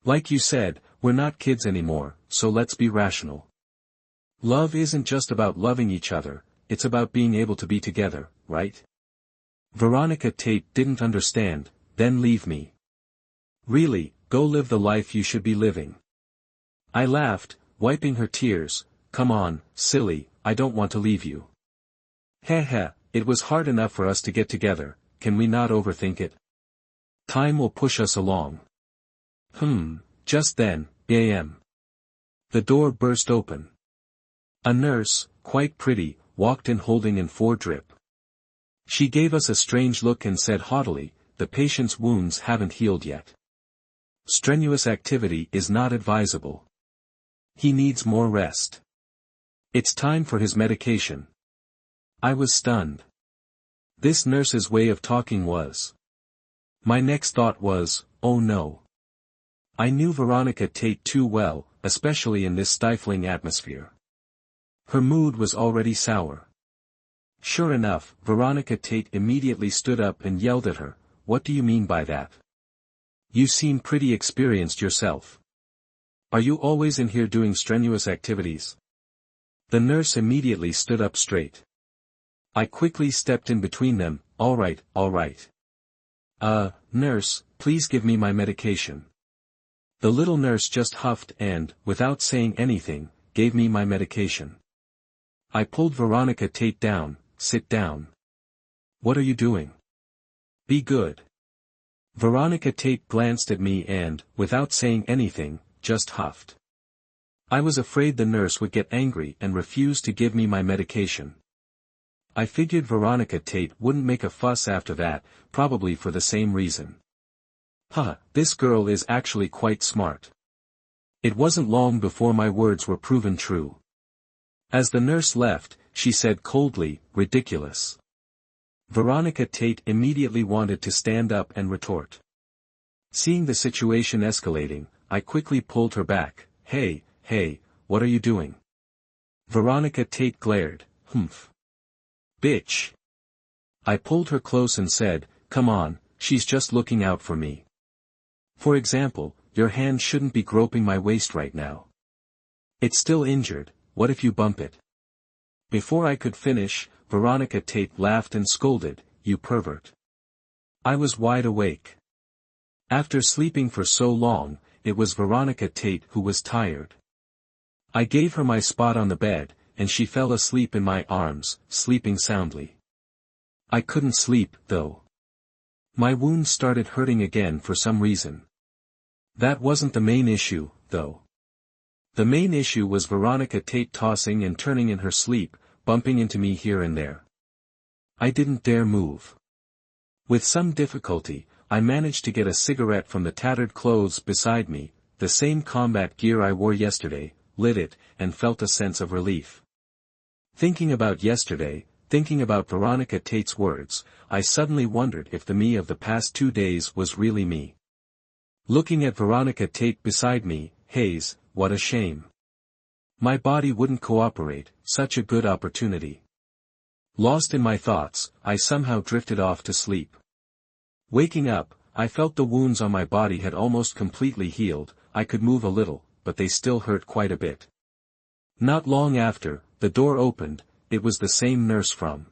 Like you said, we're not kids anymore, so let's be rational. Love isn't just about loving each other, it's about being able to be together, right? Veronica Tate didn't understand, then leave me. Really, go live the life you should be living. I laughed, wiping her tears. Come on, silly, I don't want to leave you. Heh heh, it was hard enough for us to get together, can we not overthink it? Time will push us along. Just then, bam. The door burst open. A nurse, quite pretty, walked in holding an 4-drip. She gave us a strange look and said haughtily, the patient's wounds haven't healed yet. Strenuous activity is not advisable. He needs more rest. It's time for his medication. I was stunned. This nurse's way of talking was. My next thought was, oh no. I knew Veronica Tate too well, especially in this stifling atmosphere. Her mood was already sour. Sure enough, Veronica Tate immediately stood up and yelled at her, what do you mean by that? You seem pretty experienced yourself. Are you always in here doing strenuous activities? The nurse immediately stood up straight. I quickly stepped in between them, all right. Nurse, please give me my medication. The little nurse just huffed and, without saying anything, gave me my medication. I pulled Veronica Tate down. Sit down. What are you doing? Be good. Veronica Tate glanced at me and, without saying anything, just huffed. I was afraid the nurse would get angry and refuse to give me my medication. I figured Veronica Tate wouldn't make a fuss after that, probably for the same reason. This girl is actually quite smart. It wasn't long before my words were proven true. As the nurse left, she said coldly, ridiculous. Veronica Tate immediately wanted to stand up and retort. Seeing the situation escalating, I quickly pulled her back. Hey, what are you doing? Veronica Tate glared. Bitch. I pulled her close and said, come on, she's just looking out for me. For example, your hand shouldn't be groping my waist right now. It's still injured, what if you bump it? Before I could finish, Veronica Tate laughed and scolded, you pervert. I was wide awake. After sleeping for so long, it was Veronica Tate who was tired. I gave her my spot on the bed, and she fell asleep in my arms, sleeping soundly. I couldn't sleep, though. My wound started hurting again for some reason. That wasn't the main issue, though. The main issue was Veronica Tate tossing and turning in her sleep, bumping into me here and there. I didn't dare move. With some difficulty, I managed to get a cigarette from the tattered clothes beside me, the same combat gear I wore yesterday, lit it, and felt a sense of relief. Thinking about yesterday, thinking about Veronica Tate's words, I suddenly wondered if the me of the past 2 days was really me. Looking at Veronica Tate beside me, Hayes, what a shame. My body wouldn't cooperate, such a good opportunity. Lost in my thoughts, I somehow drifted off to sleep. Waking up, I felt the wounds on my body had almost completely healed, I could move a little, but they still hurt quite a bit. Not long after, the door opened, it was the same nurse from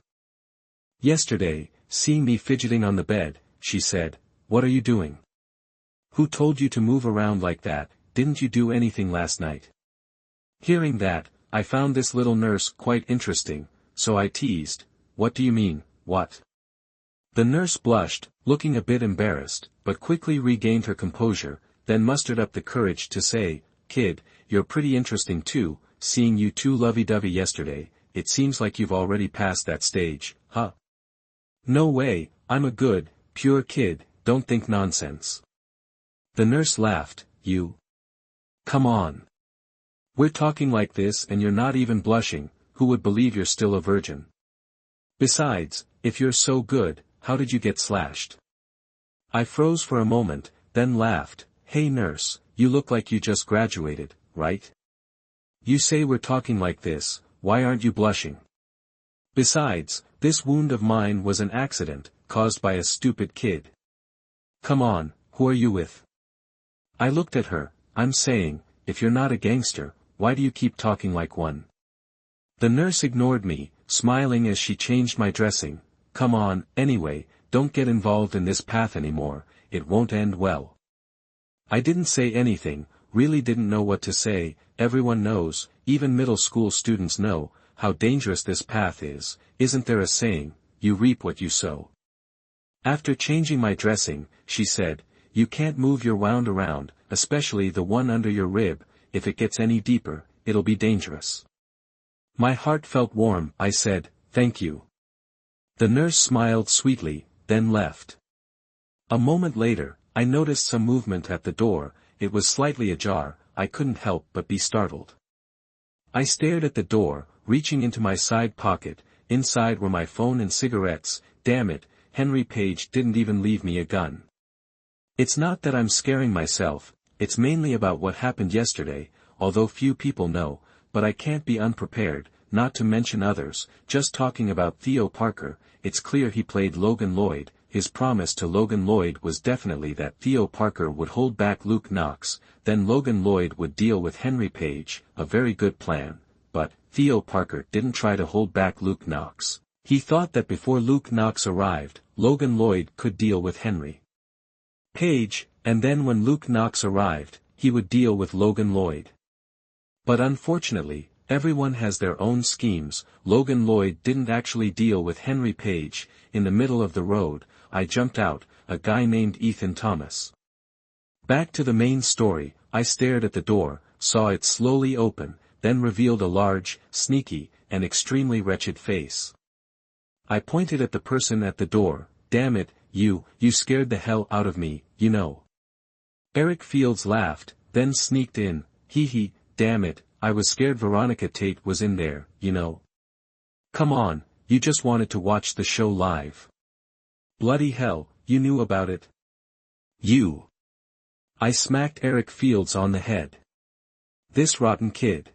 yesterday. Seeing me fidgeting on the bed, she said, what are you doing? Who told you to move around like that, didn't you do anything last night? Hearing that, I found this little nurse quite interesting, so I teased, what do you mean, what? The nurse blushed, looking a bit embarrassed, but quickly regained her composure, then mustered up the courage to say, kid, you're pretty interesting too, seeing you two lovey-dovey yesterday, it seems like you've already passed that stage, huh? No way, I'm a good, pure kid, don't think nonsense. The nurse laughed, you? Come on. We're talking like this and you're not even blushing, who would believe you're still a virgin? Besides, if you're so good, how did you get slashed? I froze for a moment, then laughed, hey nurse, you look like you just graduated, right? You say we're talking like this, why aren't you blushing? Besides, this wound of mine was an accident, caused by a stupid kid. Come on, who are you with? I looked at her. I'm saying, if you're not a gangster, why do you keep talking like one? The nurse ignored me, smiling as she changed my dressing. Come on, anyway, don't get involved in this path anymore, it won't end well. I didn't say anything, really didn't know what to say. Everyone knows, even middle school students know, how dangerous this path is. Isn't there a saying, you reap what you sow? After changing my dressing, she said, you can't move your wound around, especially the one under your rib. If it gets any deeper, it'll be dangerous. My heart felt warm. I said, thank you. The nurse smiled sweetly, then left. A moment later, I noticed some movement at the door. It was slightly ajar. I couldn't help but be startled. I stared at the door, reaching into my side pocket. Inside were my phone and cigarettes. Damn it, Henry Page didn't even leave me a gun. It's not that I'm scaring myself, it's mainly about what happened yesterday, although few people know, but I can't be unprepared, not to mention others. Just talking about Theo Parker, it's clear he played Logan Lloyd. His promise to Logan Lloyd was definitely that Theo Parker would hold back Luke Knox, then Logan Lloyd would deal with Henry Page, a very good plan, but Theo Parker didn't try to hold back Luke Knox. He thought that before Luke Knox arrived, Logan Lloyd could deal with Henry Page, and then when Luke Knox arrived, he would deal with Logan Lloyd. But unfortunately, everyone has their own schemes. Logan Lloyd didn't actually deal with Henry Page. In the middle of the road, I jumped out, a guy named Ethan Thomas. Back to the main story, I stared at the door, saw it slowly open, then revealed a large, sneaky, and extremely wretched face. I pointed at the person at the door. Damn it, you scared the hell out of me, you know. Eric Fields laughed, then sneaked in. Hee, damn it, I was scared Veronica Tate was in there, you know. Come on, you just wanted to watch the show live. Bloody hell, you knew about it. You. I smacked Eric Fields on the head. This rotten kid.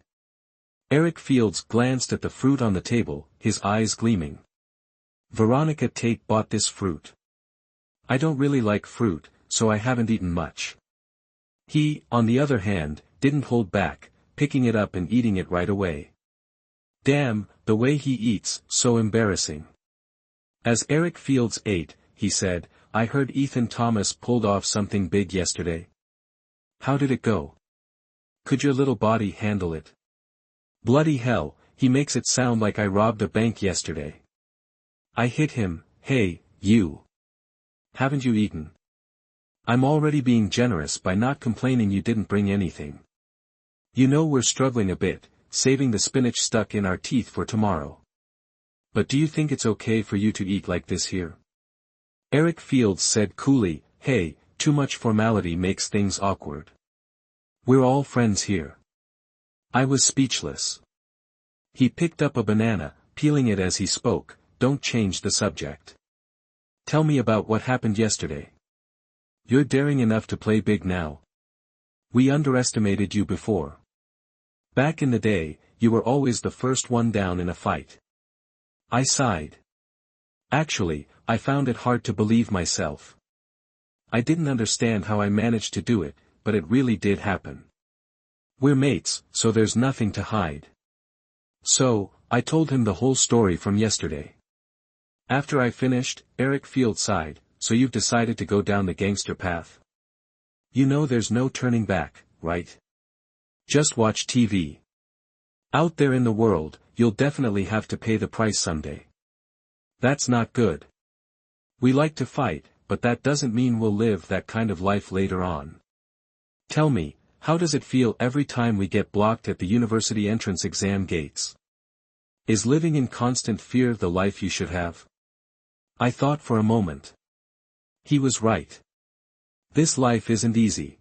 Eric Fields glanced at the fruit on the table, his eyes gleaming. Veronica Tate bought this fruit. I don't really like fruit, so I haven't eaten much. He, on the other hand, didn't hold back, picking it up and eating it right away. Damn, the way he eats, so embarrassing. As Eric Fields ate, he said, I heard Ethan Thomas pulled off something big yesterday. How did it go? Could your little body handle it? Bloody hell, he makes it sound like I robbed a bank yesterday. I hit him. Hey, you. Haven't you eaten? I'm already being generous by not complaining you didn't bring anything. You know we're struggling a bit, saving the spinach stuck in our teeth for tomorrow. But do you think it's okay for you to eat like this here? Eric Fields said coolly, hey, too much formality makes things awkward. We're all friends here. I was speechless. He picked up a banana, peeling it as he spoke. Don't change the subject. Tell me about what happened yesterday. You're daring enough to play big now. We underestimated you before. Back in the day, you were always the first one down in a fight. I sighed. Actually, I found it hard to believe myself. I didn't understand how I managed to do it, but it really did happen. We're mates, so there's nothing to hide. So, I told him the whole story from yesterday. After I finished, Eric Fields sighed, so you've decided to go down the gangster path? You know there's no turning back, right? Just watch TV. Out there in the world, you'll definitely have to pay the price someday. That's not good. We like to fight, but that doesn't mean we'll live that kind of life later on. Tell me, how does it feel every time we get blocked at the university entrance exam gates? Is living in constant fear the life you should have? I thought for a moment. He was right. This life isn't easy.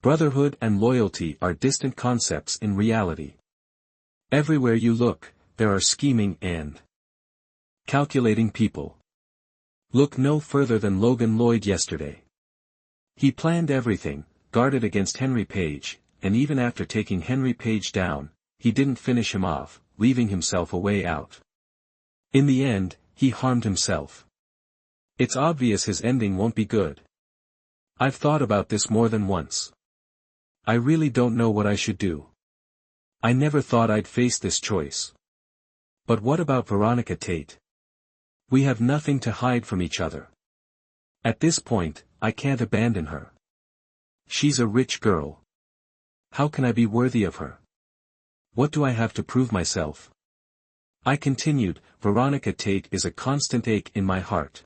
Brotherhood and loyalty are distant concepts in reality. Everywhere you look, there are scheming and calculating people. Look no further than Logan Lloyd yesterday. He planned everything, guarded against Henry Page, and even after taking Henry Page down, he didn't finish him off, leaving himself a way out. In the end, he harmed himself. It's obvious his ending won't be good. I've thought about this more than once. I really don't know what I should do. I never thought I'd face this choice. But what about Veronica Tate? We have nothing to hide from each other. At this point, I can't abandon her. She's a rich girl. How can I be worthy of her? What do I have to prove myself? I continued, Veronica Tate is a constant ache in my heart.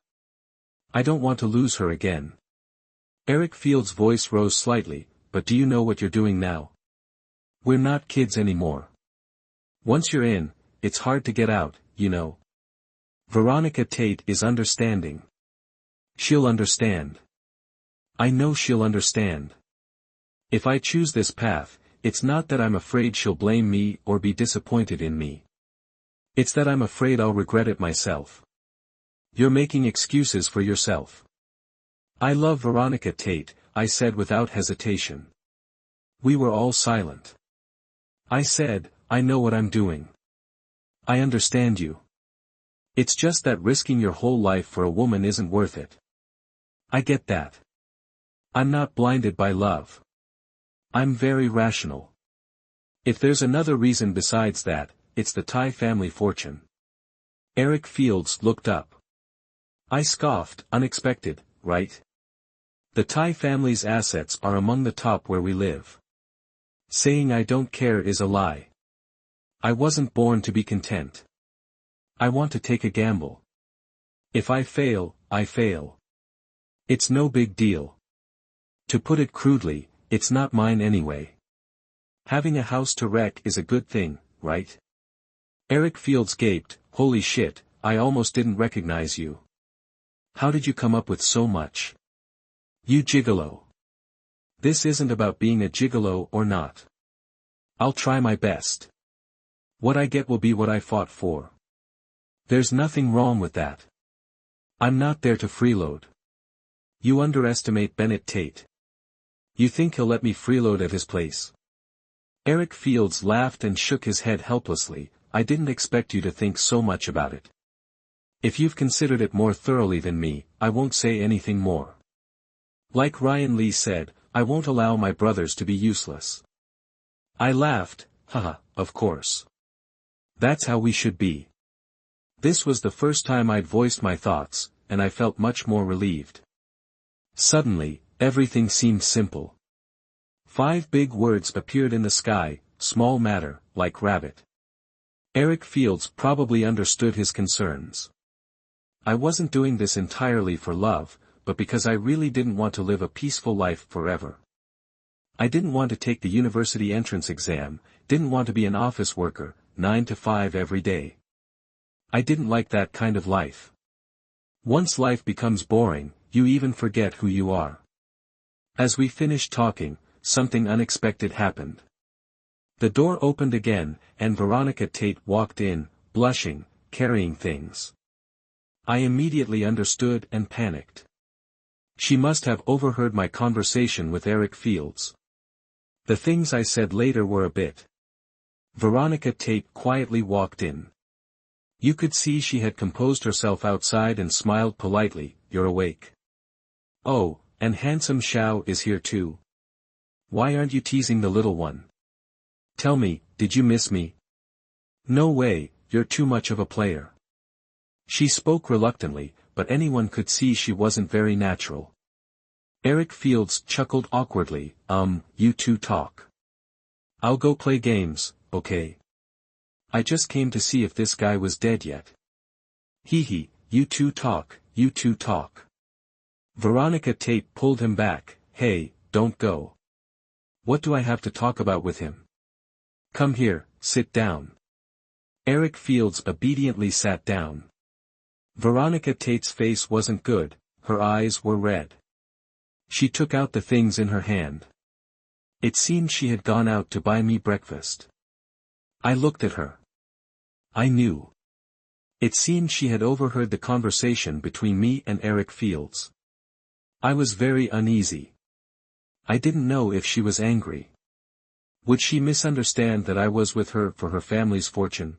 I don't want to lose her again. Eric Field's voice rose slightly, but do you know what you're doing now? We're not kids anymore. Once you're in, it's hard to get out, you know. Veronica Tate is understanding. She'll understand. I know she'll understand. If I choose this path, it's not that I'm afraid she'll blame me or be disappointed in me. It's that I'm afraid I'll regret it myself. You're making excuses for yourself. I love Veronica Tate, I said without hesitation. We were all silent. I said, I know what I'm doing. I understand you. It's just that risking your whole life for a woman isn't worth it. I get that. I'm not blinded by love. I'm very rational. If there's another reason besides that, it's the Thai family fortune. Eric Fields looked up. I scoffed, unexpected, right? The Thai family's assets are among the top where we live. Saying I don't care is a lie. I wasn't born to be content. I want to take a gamble. If I fail, I fail. It's no big deal. To put it crudely, it's not mine anyway. Having a house to wreck is a good thing, right? Eric Fields gaped, holy shit, I almost didn't recognize you. How did you come up with so much? You gigolo. This isn't about being a gigolo or not. I'll try my best. What I get will be what I fought for. There's nothing wrong with that. I'm not there to freeload. You underestimate Bennett Tate. You think he'll let me freeload at his place? Eric Fields laughed and shook his head helplessly. I didn't expect you to think so much about it. If you've considered it more thoroughly than me, I won't say anything more. Like Ryan Lee said, I won't allow my brothers to be useless. I laughed, haha, of course. That's how we should be. This was the first time I'd voiced my thoughts, and I felt much more relieved. Suddenly, everything seemed simple. 5 big words appeared in the sky, small matter, like rabbit. Eric Fields probably understood his concerns. I wasn't doing this entirely for love, but because I really didn't want to live a peaceful life forever. I didn't want to take the university entrance exam, didn't want to be an office worker, 9 to 5 every day. I didn't like that kind of life. Once life becomes boring, you even forget who you are. As we finished talking, something unexpected happened. The door opened again, and Veronica Tate walked in, blushing, carrying things. I immediately understood and panicked. She must have overheard my conversation with Eric Fields. The things I said later were a bit. Veronica Tate quietly walked in. You could see she had composed herself outside and smiled politely, you're awake. Oh, and handsome Xiao is here too. Why aren't you teasing the little one? Tell me, did you miss me? No way, you're too much of a player. She spoke reluctantly, but anyone could see she wasn't very natural. Eric Fields chuckled awkwardly, you two talk. I'll go play games, okay? I just came to see if this guy was dead yet. Hee, you two talk, you two talk. Veronica Tate pulled him back, hey, don't go. What do I have to talk about with him? Come here, sit down. Eric Fields obediently sat down. Veronica Tate's face wasn't good, her eyes were red. She took out the things in her hand. It seemed she had gone out to buy me breakfast. I looked at her. I knew. It seemed she had overheard the conversation between me and Eric Fields. I was very uneasy. I didn't know if she was angry. Would she misunderstand that I was with her for her family's fortune?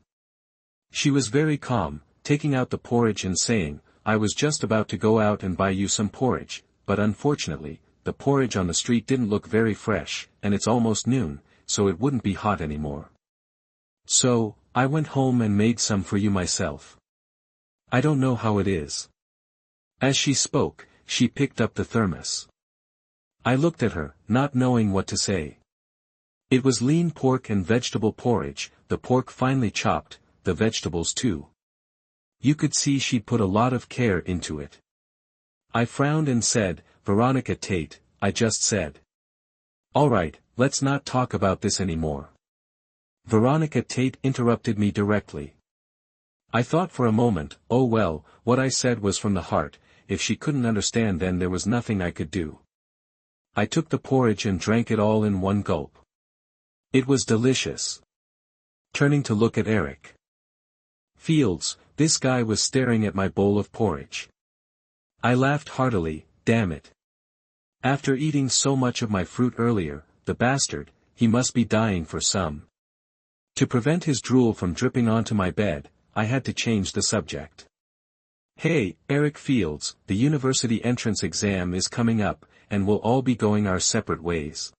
She was very calm, taking out the porridge and saying, I was just about to go out and buy you some porridge, but unfortunately, the porridge on the street didn't look very fresh, and it's almost noon, so it wouldn't be hot anymore. So, I went home and made some for you myself. I don't know how it is. As she spoke, she picked up the thermos. I looked at her, not knowing what to say. It was lean pork and vegetable porridge, the pork finely chopped, the vegetables too. You could see she put a lot of care into it. I frowned and said, Veronica Tate, I just said. All right, let's not talk about this anymore. Veronica Tate interrupted me directly. I thought for a moment, oh well, what I said was from the heart, if she couldn't understand then there was nothing I could do. I took the porridge and drank it all in one gulp. It was delicious. Turning to look at Eric Fields, this guy was staring at my bowl of porridge. I laughed heartily, damn it. After eating so much of my fruit earlier, the bastard, he must be dying for some. To prevent his drool from dripping onto my bed, I had to change the subject. Hey, Eric Fields, the university entrance exam is coming up, and we'll all be going our separate ways.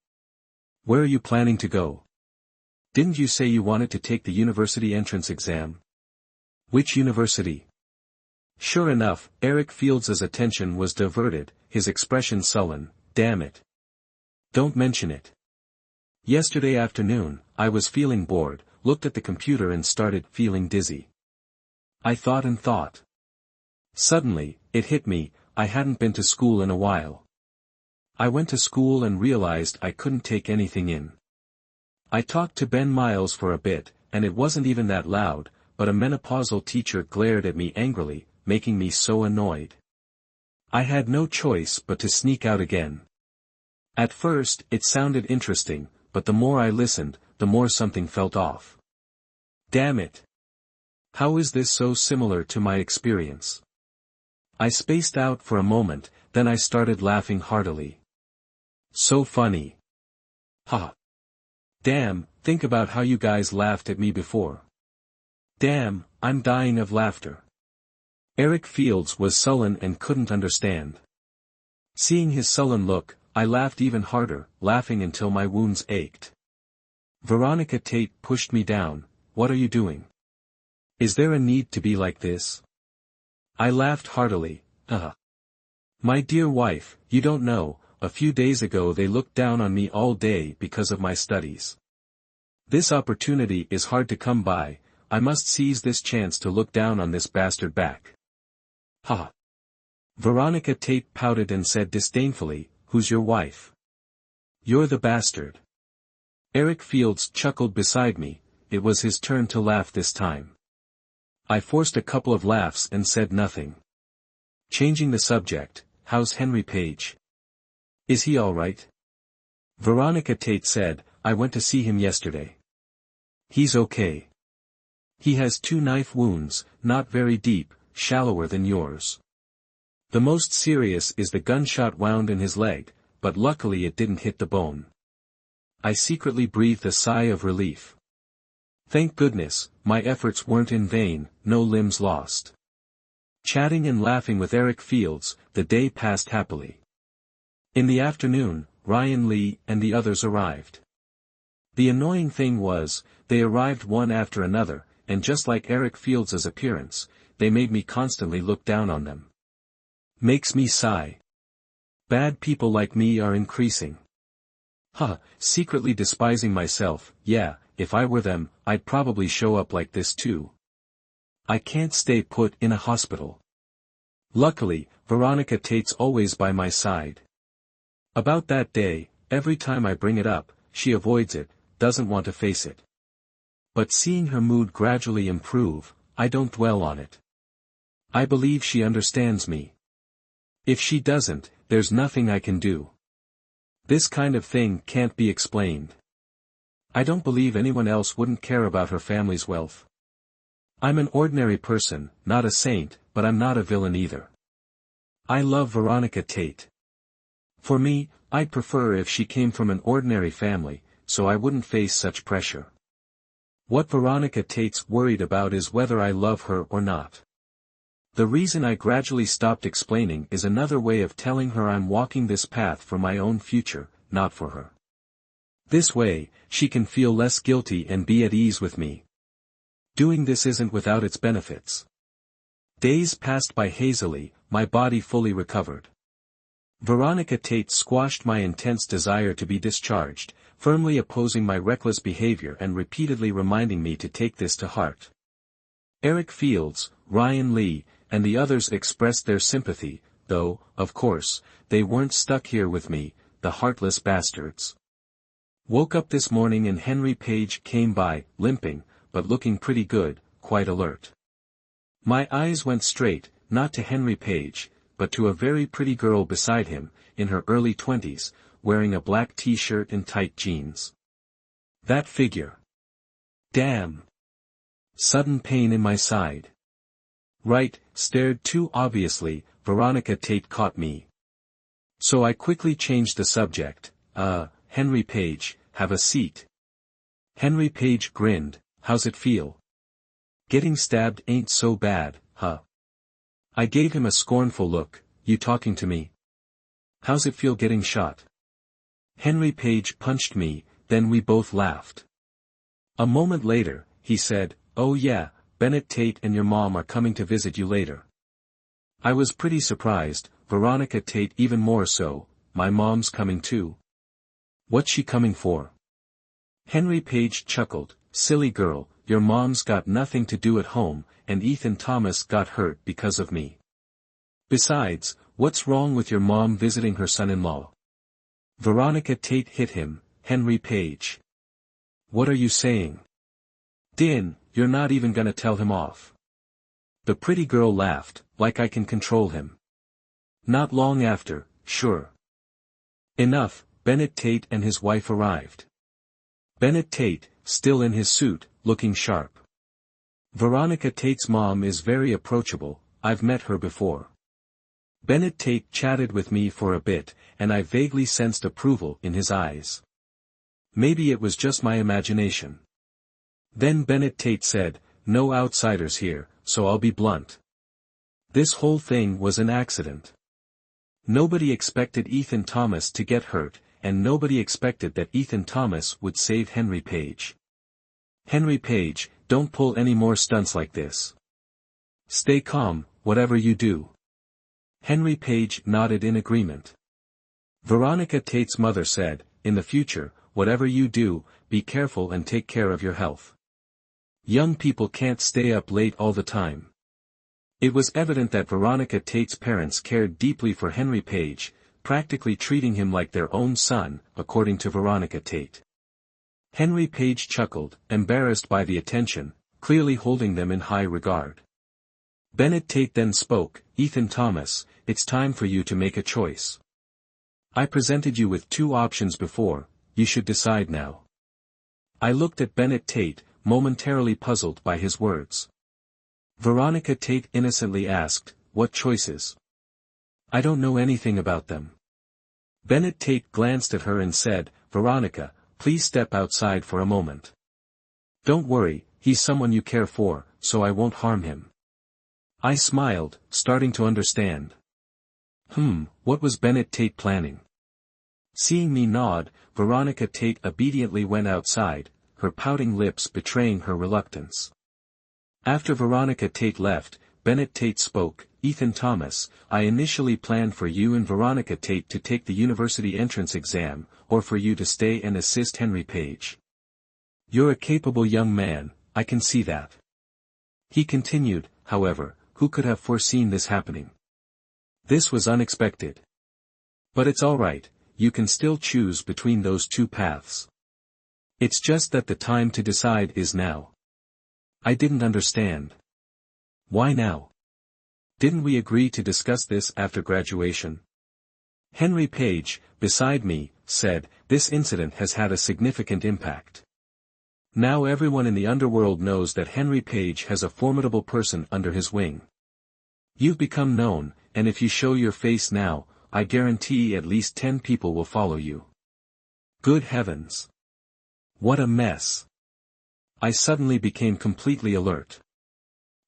Where are you planning to go? Didn't you say you wanted to take the university entrance exam? Which university? Sure enough, Eric Fields's attention was diverted, his expression sullen, damn it. Don't mention it. Yesterday afternoon, I was feeling bored, looked at the computer and started feeling dizzy. I thought and thought. Suddenly, it hit me, I hadn't been to school in a while. I went to school and realized I couldn't take anything in. I talked to Ben Miles for a bit, and it wasn't even that loud, but a menopausal teacher glared at me angrily, making me so annoyed. I had no choice but to sneak out again. At first, it sounded interesting, but the more I listened, the more something felt off. Damn it. How is this so similar to my experience? I spaced out for a moment, then I started laughing heartily. So funny. Ha. Damn, think about how you guys laughed at me before. Damn, I'm dying of laughter. Eric Fields was sullen and couldn't understand. Seeing his sullen look, I laughed even harder, laughing until my wounds ached. Veronica Tate pushed me down, what are you doing? Is there a need to be like this? I laughed heartily, My dear wife, you don't know, a few days ago they looked down on me all day because of my studies. This opportunity is hard to come by, I must seize this chance to look down on this bastard back. Ha! Veronica Tate pouted and said disdainfully, who's your wife? You're the bastard. Eric Fields chuckled beside me, it was his turn to laugh this time. I forced a couple of laughs and said nothing. Changing the subject, how's Henry Page? Is he all right? Veronica Tate said, I went to see him yesterday. He's okay. He has 2 knife wounds, not very deep, shallower than yours. The most serious is the gunshot wound in his leg, but luckily it didn't hit the bone. I secretly breathed a sigh of relief. Thank goodness, my efforts weren't in vain, no limbs lost. Chatting and laughing with Eric Fields, the day passed happily. In the afternoon, Ryan Lee and the others arrived. The annoying thing was, they arrived one after another, and just like Eric Fields' appearance, they made me constantly look down on them. Makes me sigh. Bad people like me are increasing. Secretly despising myself, yeah, if I were them, I'd probably show up like this too. I can't stay put in a hospital. Luckily, Veronica Tate's always by my side. About that day, every time I bring it up, she avoids it, doesn't want to face it. But seeing her mood gradually improve, I don't dwell on it. I believe she understands me. If she doesn't, there's nothing I can do. This kind of thing can't be explained. I don't believe anyone else wouldn't care about her family's wealth. I'm an ordinary person, not a saint, but I'm not a villain either. I love Veronica Tate. For me, I'd prefer if she came from an ordinary family, so I wouldn't face such pressure. What Veronica Tate's worried about is whether I love her or not. The reason I gradually stopped explaining is another way of telling her I'm walking this path for my own future, not for her. This way, she can feel less guilty and be at ease with me. Doing this isn't without its benefits. Days passed by hazily, my body fully recovered. Veronica Tate squashed my intense desire to be discharged, firmly opposing my reckless behavior and repeatedly reminding me to take this to heart. Eric Fields, Ryan Lee, and the others expressed their sympathy, though, of course, they weren't stuck here with me, the heartless bastards. Woke up this morning and Henry Page came by, limping, but looking pretty good, quite alert. My eyes went straight, not to Henry Page, but to a very pretty girl beside him, in her early 20s, wearing a black t-shirt and tight jeans. That figure. Damn. Sudden pain in my side. Right, stared too obviously, Veronica Tate caught me. So I quickly changed the subject. Henry Page, have a seat. Henry Page grinned. How's it feel? Getting stabbed ain't so bad, huh? I gave him a scornful look. You talking to me? How's it feel getting shot? Henry Page punched me, then we both laughed. A moment later, he said, oh yeah, Bennett Tate and your mom are coming to visit you later. I was pretty surprised, Veronica Tate even more so. My mom's coming too. What's she coming for? Henry Page chuckled, silly girl, your mom's got nothing to do at home, and Ethan Thomas got hurt because of me. Besides, what's wrong with your mom visiting her son-in-law? Veronica Tate hit him. Henry Page. What are you saying? Din, you're not even gonna tell him off. The pretty girl laughed, like I can control him. Not long after, sure. Enough, Bennett Tate and his wife arrived. Bennett Tate, still in his suit, looking sharp. Veronica Tate's mom is very approachable, I've met her before. Bennett Tate chatted with me for a bit, and I vaguely sensed approval in his eyes. Maybe it was just my imagination. Then Bennett Tate said, no outsiders here, so I'll be blunt. This whole thing was an accident. Nobody expected Ethan Thomas to get hurt, and nobody expected that Ethan Thomas would save Henry Page. Henry Page, don't pull any more stunts like this. Stay calm, whatever you do. Henry Page nodded in agreement. Veronica Tate's mother said, in the future, whatever you do, be careful and take care of your health. Young people can't stay up late all the time. It was evident that Veronica Tate's parents cared deeply for Henry Page, practically treating him like their own son, according to Veronica Tate. Henry Page chuckled, embarrassed by the attention, clearly holding them in high regard. Bennett Tate then spoke, Ethan Thomas, it's time for you to make a choice. I presented you with two options before, you should decide now. I looked at Bennett Tate, momentarily puzzled by his words. Veronica Tate innocently asked, what choices? I don't know anything about them. Bennett Tate glanced at her and said, Veronica, please step outside for a moment. Don't worry, he's someone you care for, so I won't harm him. I smiled, starting to understand. What was Bennett Tate planning? Seeing me nod, Veronica Tate obediently went outside, her pouting lips betraying her reluctance. After Veronica Tate left, Bennett Tate spoke, Ethan Thomas, I initially planned for you and Veronica Tate to take the university entrance exam, or for you to stay and assist Henry Page. You're a capable young man, I can see that. He continued, however, who could have foreseen this happening? This was unexpected. But it's alright, you can still choose between those two paths. It's just that the time to decide is now. I didn't understand. Why now? Didn't we agree to discuss this after graduation? Henry Page, beside me, said, this incident has had a significant impact. Now everyone in the underworld knows that Henry Page has a formidable person under his wing. You've become known, and if you show your face now, I guarantee at least 10 people will follow you. Good heavens! What a mess! I suddenly became completely alert.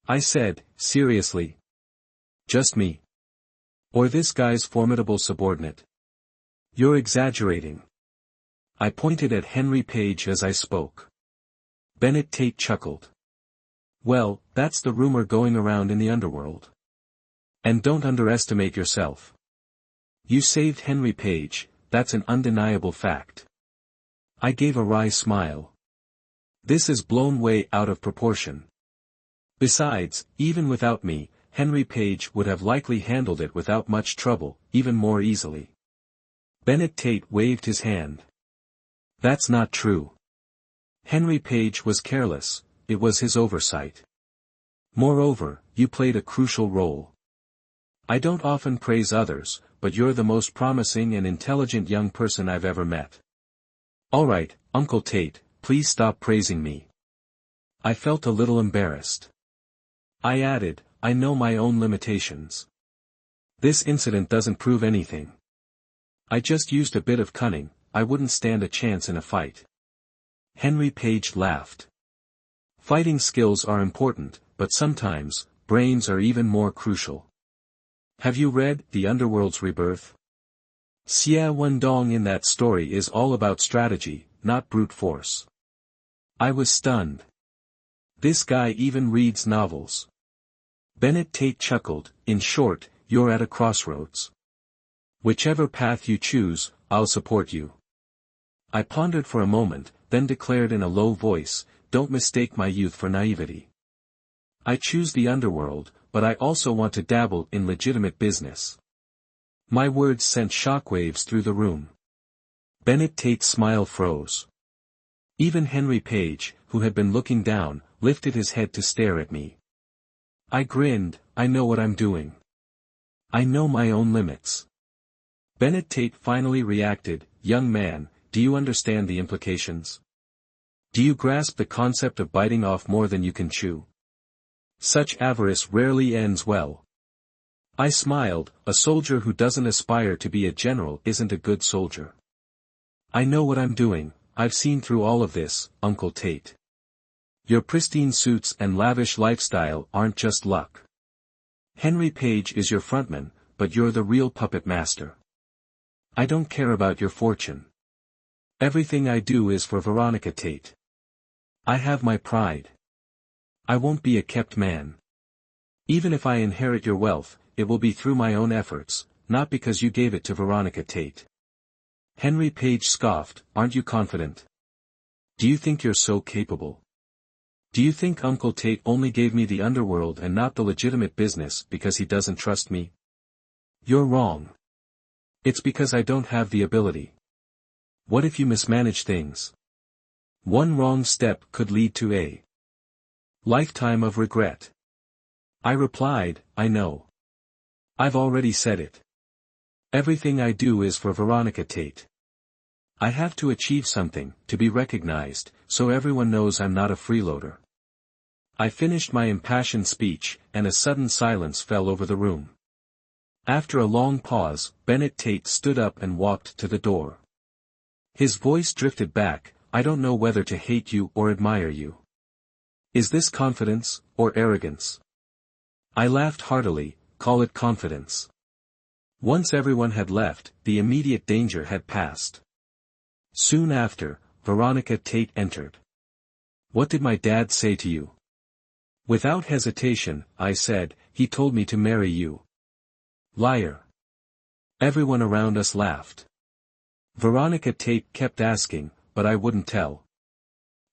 I said, seriously? Just me. Or this guy's formidable subordinate? You're exaggerating. I pointed at Henry Page as I spoke. Bennett Tate chuckled. Well, that's the rumor going around in the underworld. And don't underestimate yourself. You saved Henry Page, that's an undeniable fact. I gave a wry smile. This is blown way out of proportion. Besides, even without me, Henry Page would have likely handled it without much trouble, even more easily. Bennett Tate waved his hand. That's not true. Henry Page was careless, it was his oversight. Moreover, you played a crucial role. I don't often praise others, but you're the most promising and intelligent young person I've ever met. All right, Uncle Tate, please stop praising me. I felt a little embarrassed. I added, I know my own limitations. This incident doesn't prove anything. I just used a bit of cunning, I wouldn't stand a chance in a fight. Henry Page laughed. Fighting skills are important, but sometimes, brains are even more crucial. Have you read The Underworld's Rebirth? Xia Wendong in that story is all about strategy, not brute force. I was stunned. This guy even reads novels. Bennett Tate chuckled, in short, you're at a crossroads. Whichever path you choose, I'll support you. I pondered for a moment, then declared in a low voice, don't mistake my youth for naivety. I choose the underworld, but I also want to dabble in legitimate business. My words sent shockwaves through the room. Bennett Tate's smile froze. Even Henry Page, who had been looking down, lifted his head to stare at me. I grinned, I know what I'm doing. I know my own limits. Bennett Tate finally reacted, young man, do you understand the implications? Do you grasp the concept of biting off more than you can chew? Such avarice rarely ends well. I smiled, a soldier who doesn't aspire to be a general isn't a good soldier. I know what I'm doing, I've seen through all of this, Uncle Tate. Your pristine suits and lavish lifestyle aren't just luck. Henry Page is your frontman, but you're the real puppet master. I don't care about your fortune. Everything I do is for Veronica Tate. I have my pride. I won't be a kept man. Even if I inherit your wealth, it will be through my own efforts, not because you gave it to Veronica Tate. Henry Page scoffed, aren't you confident? Do you think you're so capable? Do you think Uncle Tate only gave me the underworld and not the legitimate business because he doesn't trust me? You're wrong. It's because I don't have the ability. What if you mismanage things? One wrong step could lead to a lifetime of regret. I replied, I know. I've already said it. Everything I do is for Veronica Tate. I have to achieve something, to be recognized, so everyone knows I'm not a freeloader. I finished my impassioned speech, and a sudden silence fell over the room. After a long pause, Bennett Tate stood up and walked to the door. His voice drifted back, I don't know whether to hate you or admire you. Is this confidence, or arrogance? I laughed heartily, call it confidence. Once everyone had left, the immediate danger had passed. Soon after, Veronica Tate entered. What did my dad say to you? Without hesitation, I said, he told me to marry you. Liar. Everyone around us laughed. Veronica Tate kept asking, but I wouldn't tell.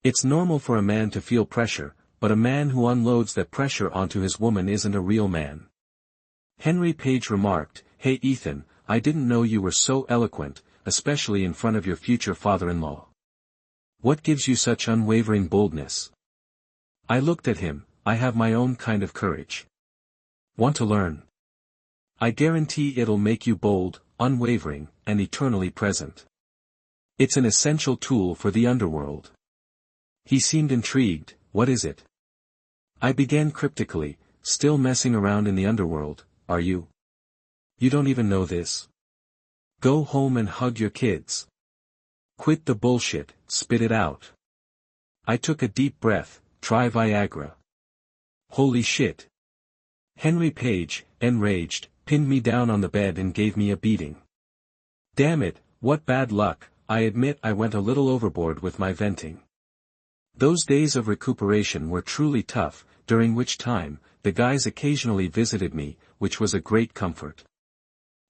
It's normal for a man to feel pressure, but a man who unloads that pressure onto his woman isn't a real man. Henry Page remarked, hey Ethan, I didn't know you were so eloquent, especially in front of your future father-in-law. What gives you such unwavering boldness? I looked at him, I have my own kind of courage. Want to learn? I guarantee it'll make you bold, unwavering, and eternally present. It's an essential tool for the underworld. He seemed intrigued, what is it? I began cryptically, still messing around in the underworld, are you? You don't even know this. Go home and hug your kids. Quit the bullshit, spit it out. I took a deep breath, try Viagra. Holy shit. Henry Page, enraged, pinned me down on the bed and gave me a beating. Damn it, what bad luck. I admit I went a little overboard with my venting. Those days of recuperation were truly tough, during which time, the guys occasionally visited me, which was a great comfort.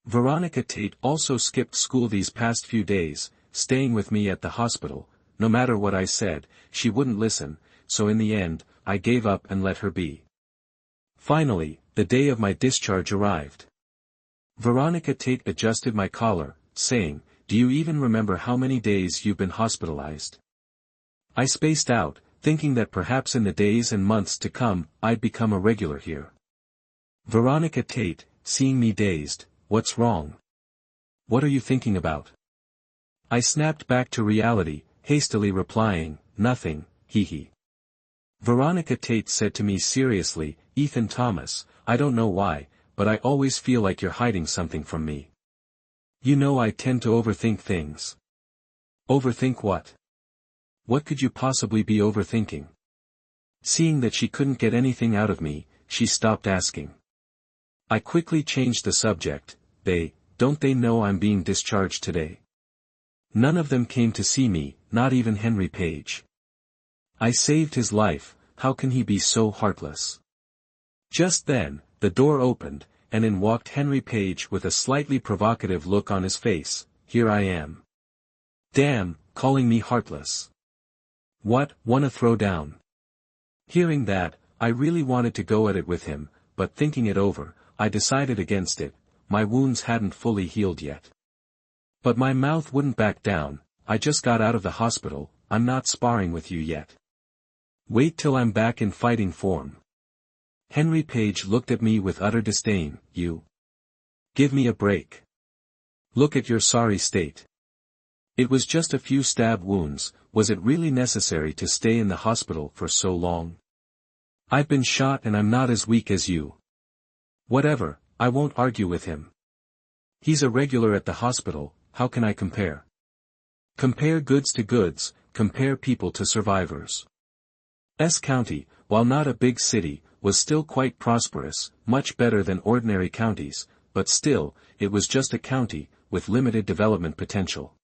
Veronica Tate also skipped school these past few days, staying with me at the hospital. No matter what I said, she wouldn't listen, so in the end, I gave up and let her be. Finally, the day of my discharge arrived. Veronica Tate adjusted my collar, saying, "Do you even remember how many days you've been hospitalized?" I spaced out, thinking that perhaps in the days and months to come, I'd become a regular here. Veronica Tate, seeing me dazed, "What's wrong? What are you thinking about?" I snapped back to reality, hastily replying, "Nothing, hee." Veronica Tate said to me seriously, "Ethan Thomas, I don't know why, but I always feel like you're hiding something from me. You know I tend to overthink things." "Overthink what? What could you possibly be overthinking?" Seeing that she couldn't get anything out of me, she stopped asking. I quickly changed the subject. Don't they know I'm being discharged today? None of them came to see me, not even Henry Page. I saved his life, how can he be so heartless? Just then, the door opened, and in walked Henry Page with a slightly provocative look on his face. "Here I am." "Damn, calling me heartless. What, wanna throw down?" Hearing that, I really wanted to go at it with him, but thinking it over, I decided against it. My wounds hadn't fully healed yet. But my mouth wouldn't back down. "I just got out of the hospital, I'm not sparring with you yet. Wait till I'm back in fighting form." Henry Page looked at me with utter disdain. "You? Give me a break. Look at your sorry state. It was just a few stab wounds, was it really necessary to stay in the hospital for so long? I've been shot and I'm not as weak as you." "Whatever, I won't argue with him. He's a regular at the hospital, how can I compare? Compare goods to goods, compare people to survivors." S County, while not a big city, was still quite prosperous, much better than ordinary counties, but still, it was just a county, with limited development potential.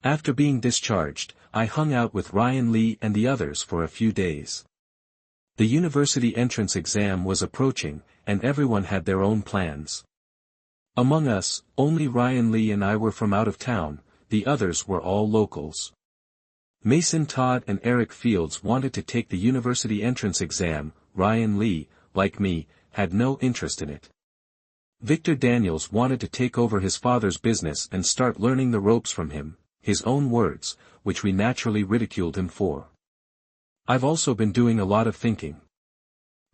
After being discharged, I hung out with Ryan Lee and the others for a few days. The university entrance exam was approaching, and everyone had their own plans. Among us, only Ryan Lee and I were from out of town, the others were all locals. Mason Todd and Eric Fields wanted to take the university entrance exam. Ryan Lee, like me, had no interest in it. Victor Daniels wanted to take over his father's business and start learning the ropes from him, his own words, which we naturally ridiculed him for. I've also been doing a lot of thinking.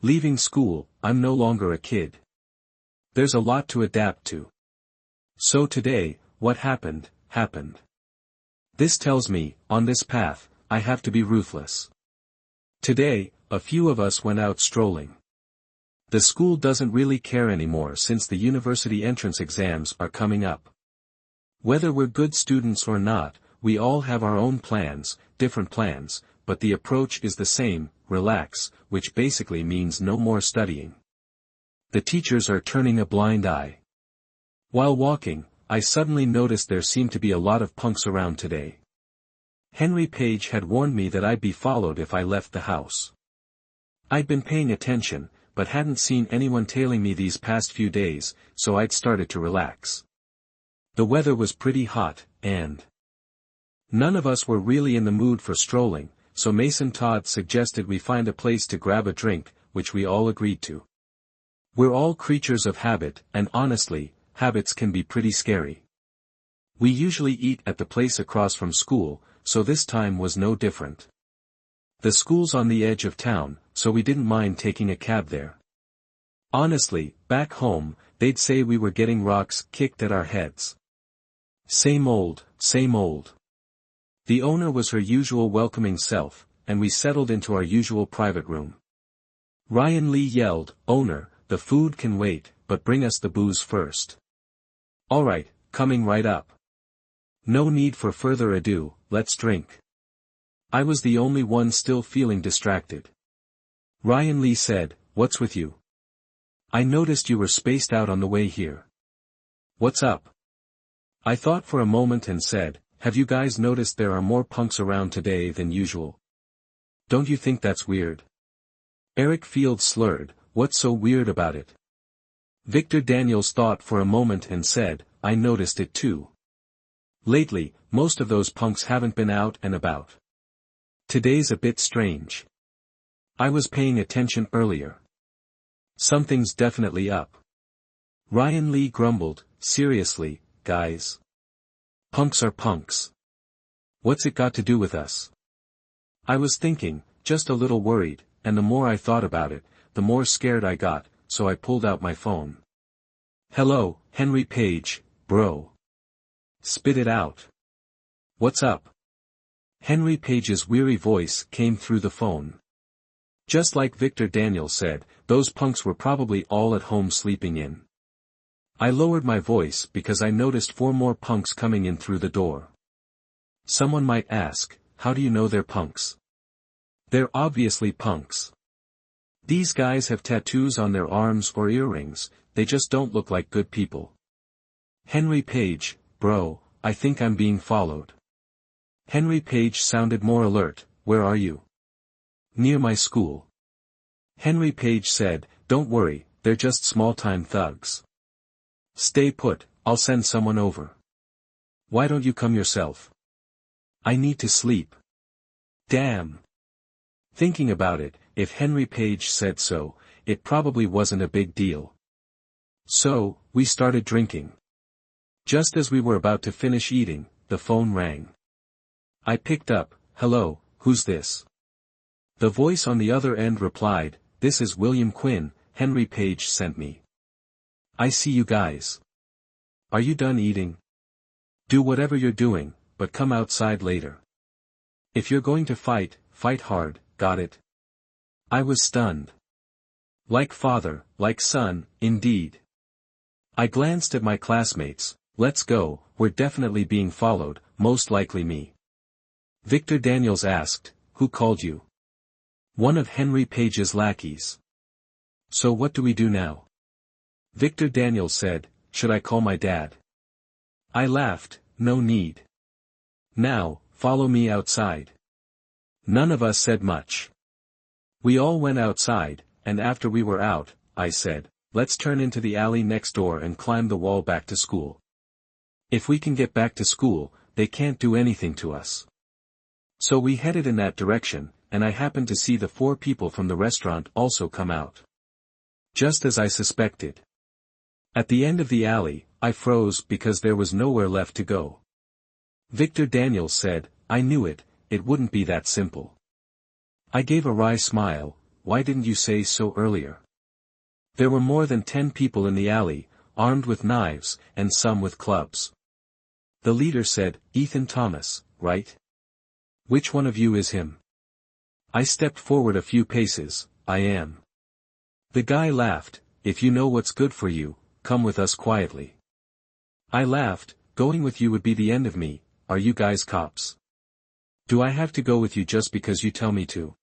Leaving school, I'm no longer a kid. There's a lot to adapt to. So today, what happened, happened. This tells me, on this path, I have to be ruthless. Today, a few of us went out strolling. The school doesn't really care anymore since the university entrance exams are coming up. Whether we're good students or not, we all have our own plans, different plans, but the approach is the same, relax, which basically means no more studying. The teachers are turning a blind eye. While walking, I suddenly noticed there seemed to be a lot of punks around today. Henry Page had warned me that I'd be followed if I left the house. I'd been paying attention, but hadn't seen anyone tailing me these past few days, so I'd started to relax. The weather was pretty hot, and none of us were really in the mood for strolling, so Mason Todd suggested we find a place to grab a drink, which we all agreed to. We're all creatures of habit, and honestly, habits can be pretty scary. We usually eat at the place across from school, so this time was no different. The school's on the edge of town, so we didn't mind taking a cab there. Honestly, back home, they'd say we were getting rocks kicked at our heads. Same old, same old. The owner was her usual welcoming self, and we settled into our usual private room. Ryan Lee yelled, "Owner, the food can wait, but bring us the booze first." "Alright, coming right up." No need for further ado, let's drink. I was the only one still feeling distracted. Ryan Lee said, "What's with you? I noticed you were spaced out on the way here. What's up? I thought for a moment and said, have you guys noticed there are more punks around today than usual? Don't you think that's weird? Eric Field slurred, what's so weird about it? Victor Daniels thought for a moment and said, I noticed it too. Lately, most of those punks haven't been out and about. Today's a bit strange. I was paying attention earlier. Something's definitely up. Ryan Lee grumbled, seriously, guys. Punks are punks. What's it got to do with us? I was thinking, just a little worried, and the more I thought about it, the more scared I got, so I pulled out my phone. Hello, Henry Page, bro. Spit it out. What's up? Henry Page's weary voice came through the phone. Just like Victor Daniels said, those punks were probably all at home sleeping in. I lowered my voice because I noticed 4 more punks coming in through the door. Someone might ask, how do you know they're punks? They're obviously punks. These guys have tattoos on their arms or earrings, they just don't look like good people. Henry Page, bro, I think I'm being followed. Henry Page sounded more alert, where are you? Near my school. Henry Page said, don't worry, they're just small-time thugs. Stay put, I'll send someone over. Why don't you come yourself? I need to sleep. Damn. Thinking about it, if Henry Page said so, it probably wasn't a big deal. So, we started drinking. Just as we were about to finish eating, the phone rang. I picked up, hello, who's this? The voice on the other end replied, this is William Quinn, Henry Page sent me. I see you guys. Are you done eating? Do whatever you're doing, but come outside later. If you're going to fight, fight hard, got it? I was stunned. Like father, like son, indeed. I glanced at my classmates, let's go, we're definitely being followed, most likely me. Victor Daniels asked, who called you? One of Henry Page's lackeys. So what do we do now? Victor Daniels said, should I call my dad? I laughed, no need. Now, follow me outside. None of us said much. We all went outside, and after we were out, I said, let's turn into the alley next door and climb the wall back to school. If we can get back to school, they can't do anything to us. So we headed in that direction, and I happened to see the 4 people from the restaurant also come out. Just as I suspected. At the end of the alley, I froze because there was nowhere left to go. Victor Daniels said, I knew it, it wouldn't be that simple. I gave a wry smile, why didn't you say so earlier? There were more than 10 people in the alley, armed with knives, and some with clubs. The leader said, Ethan Thomas, right? Which one of you is him? I stepped forward a few paces, I am. The guy laughed, if you know what's good for you, come with us quietly. I laughed, going with you would be the end of me, are you guys cops? Do I have to go with you just because you tell me to?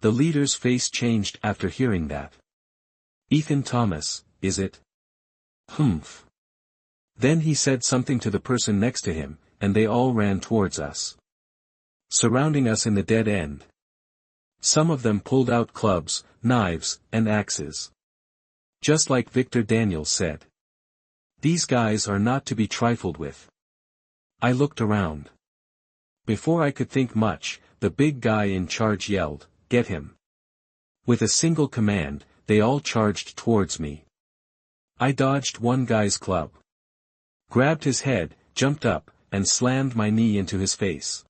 The leader's face changed after hearing that. Ethan Thomas, is it? Humph. Then he said something to the person next to him, and they all ran towards us. Surrounding us in the dead end. Some of them pulled out clubs, knives, and axes. Just like Victor Daniels said. These guys are not to be trifled with. I looked around. Before I could think much, the big guy in charge yelled, get him. With a single command, they all charged towards me. I dodged one guy's club. Grabbed his head, jumped up, and slammed my knee into his face.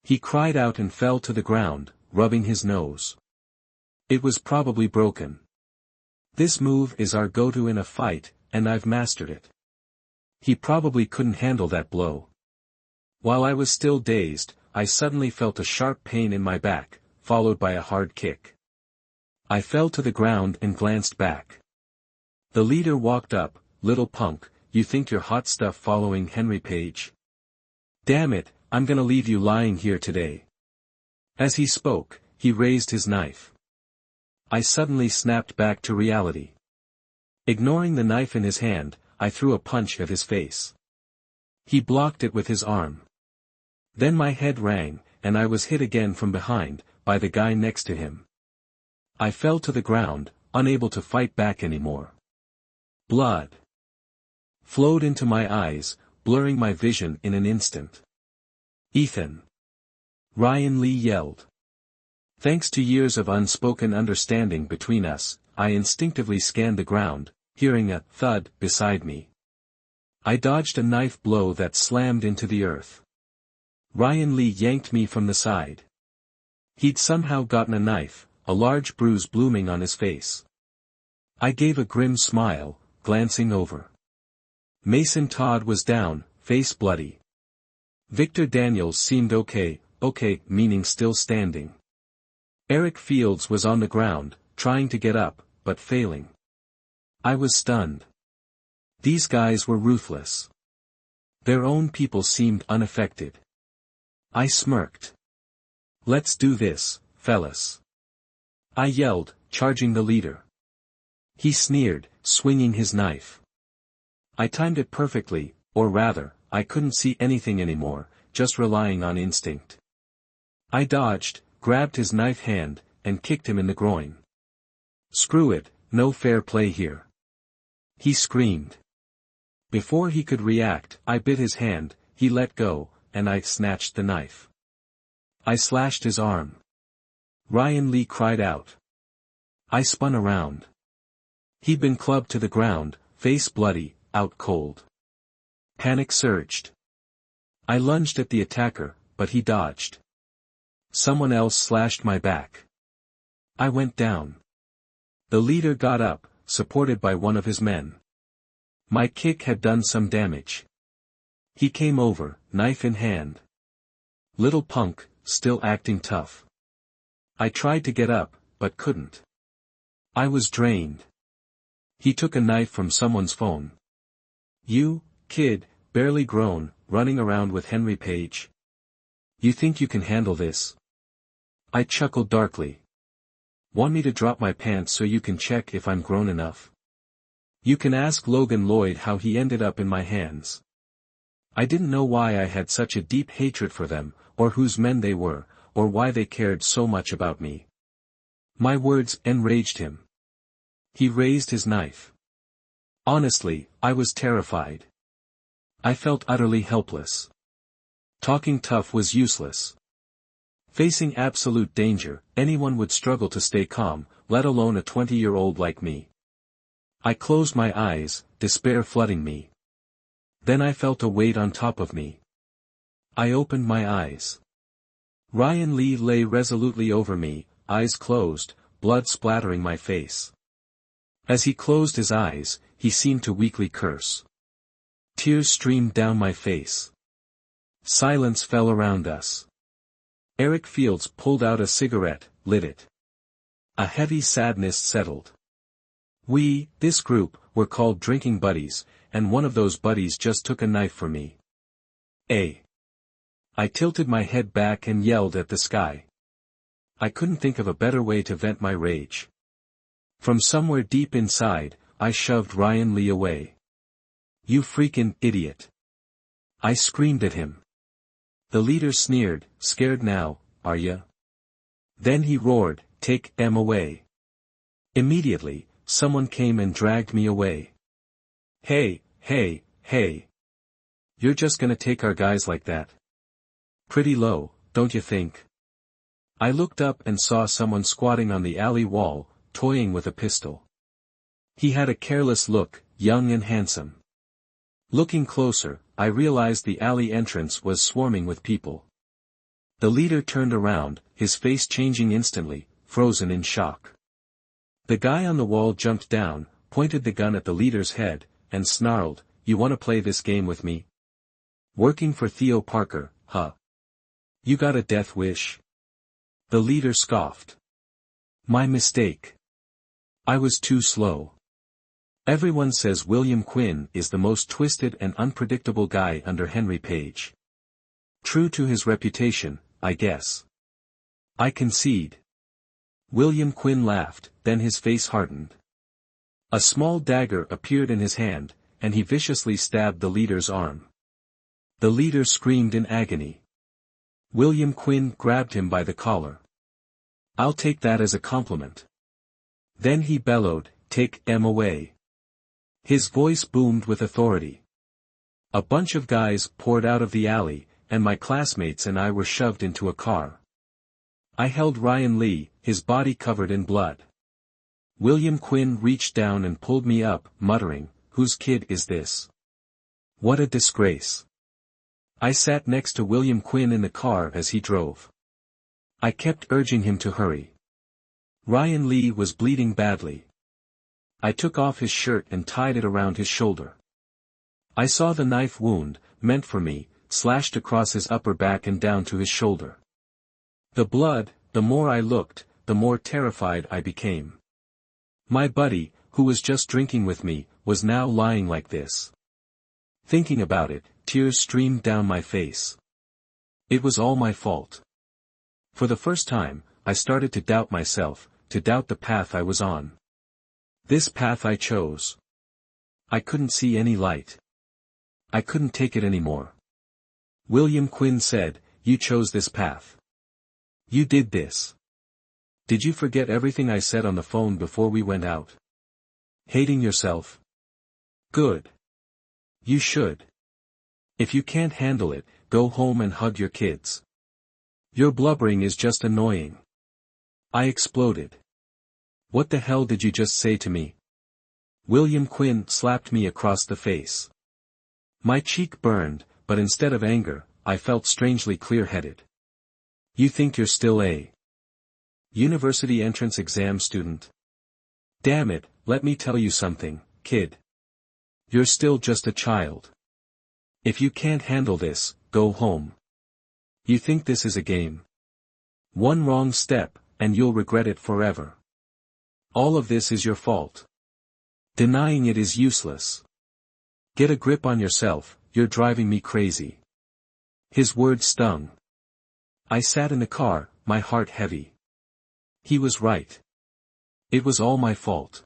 He cried out and fell to the ground, rubbing his nose. It was probably broken. This move is our go-to in a fight, and I've mastered it. He probably couldn't handle that blow. While I was still dazed, I suddenly felt a sharp pain in my back, followed by a hard kick. I fell to the ground and glanced back. The leader walked up, little punk, you think you're hot stuff following Henry Page? Damn it, I'm gonna leave you lying here today. As he spoke, he raised his knife. I suddenly snapped back to reality. Ignoring the knife in his hand, I threw a punch at his face. He blocked it with his arm. Then my head rang, and I was hit again from behind, by the guy next to him. I fell to the ground, unable to fight back anymore. Blood flowed into my eyes, blurring my vision in an instant. Ethan! Ryan Lee yelled. Thanks to years of unspoken understanding between us, I instinctively scanned the ground, hearing a thud beside me. I dodged a knife blow that slammed into the earth. Ryan Lee yanked me from the side. He'd somehow gotten a knife, a large bruise blooming on his face. I gave a grim smile, glancing over. Mason Todd was down, face bloody. Victor Daniels seemed okay, meaning still standing. Eric Fields was on the ground, trying to get up, but failing. I was stunned. These guys were ruthless. Their own people seemed unaffected. I smirked. Let's do this, fellas. I yelled, charging the leader. He sneered, swinging his knife. I timed it perfectly, or rather, I couldn't see anything anymore, just relying on instinct. I dodged, grabbed his knife hand, and kicked him in the groin. Screw it, no fair play here. He screamed. Before he could react, I bit his hand, he let go, and I snatched the knife. I slashed his arm. Ryan Lee cried out. I spun around. He'd been clubbed to the ground, face bloody, out cold. Panic surged. I lunged at the attacker, but he dodged. Someone else slashed my back. I went down. The leader got up, supported by one of his men. My kick had done some damage. He came over, knife in hand. Little punk, still acting tough. I tried to get up, but couldn't. I was drained. He took a knife from someone's phone. You, kid, barely grown, running around with Henry Page. You think you can handle this? I chuckled darkly. Want me to drop my pants so you can check if I'm grown enough? You can ask Logan Lloyd how he ended up in my hands. I didn't know why I had such a deep hatred for them, or whose men they were, or why they cared so much about me. My words enraged him. He raised his knife. Honestly, I was terrified. I felt utterly helpless. Talking tough was useless. Facing absolute danger, anyone would struggle to stay calm, let alone a 20-year-old like me. I closed my eyes, despair flooding me. Then I felt a weight on top of me. I opened my eyes. Ryan Lee lay resolutely over me, eyes closed, blood splattering my face. As he closed his eyes, he seemed to weakly curse. Tears streamed down my face. Silence fell around us. Eric Fields pulled out a cigarette, lit it. A heavy sadness settled. We, this group, were called drinking buddies, and one of those buddies just took a knife for me. I tilted my head back and yelled at the sky. I couldn't think of a better way to vent my rage. From somewhere deep inside, I shoved Ryan Lee away. You freaking idiot. I screamed at him. The leader sneered, scared now, are ya? Then he roared, take them away. Immediately, someone came and dragged me away. Hey. You're just gonna take our guys like that? Pretty low, don't you think? I looked up and saw someone squatting on the alley wall, toying with a pistol. He had a careless look, young and handsome. Looking closer, I realized the alley entrance was swarming with people. The leader turned around, his face changing instantly, frozen in shock. The guy on the wall jumped down, pointed the gun at the leader's head, and snarled, "You wanna play this game with me? Working for Theo Parker, huh? You got a death wish?" The leader scoffed. My mistake. I was too slow. Everyone says William Quinn is the most twisted and unpredictable guy under Henry Page. True to his reputation, I guess. I concede. William Quinn laughed, then his face hardened. A small dagger appeared in his hand, and he viciously stabbed the leader's arm. The leader screamed in agony. William Quinn grabbed him by the collar. "I'll take that as a compliment." Then he bellowed, "Take him away." His voice boomed with authority. A bunch of guys poured out of the alley, and my classmates and I were shoved into a car. I held Ryan Lee, his body covered in blood. William Quinn reached down and pulled me up, muttering, "Whose kid is this? What a disgrace." I sat next to William Quinn in the car as he drove. I kept urging him to hurry. Ryan Lee was bleeding badly. I took off his shirt and tied it around his shoulder. I saw the knife wound, meant for me, slashed across his upper back and down to his shoulder. The blood, the more I looked, the more terrified I became. My buddy, who was just drinking with me, was now lying like this. Thinking about it, tears streamed down my face. It was all my fault. For the first time, I started to doubt myself, to doubt the path I was on. This path I chose. I couldn't see any light. I couldn't take it anymore. William Quinn said, "You chose this path. You did this. Did you forget everything I said on the phone before we went out? Hating yourself? Good. You should. If you can't handle it, go home and hug your kids. Your blubbering is just annoying." I exploded. "What the hell did you just say to me?" William Quinn slapped me across the face. My cheek burned, but instead of anger, I felt strangely clear-headed. "You think you're still a university entrance exam student? Damn it, let me tell you something, kid. You're still just a child. If you can't handle this, go home. You think this is a game? One wrong step, and you'll regret it forever. All of this is your fault. Denying it is useless. Get a grip on yourself, you're driving me crazy." His words stung. I sat in the car, my heart heavy. He was right. It was all my fault.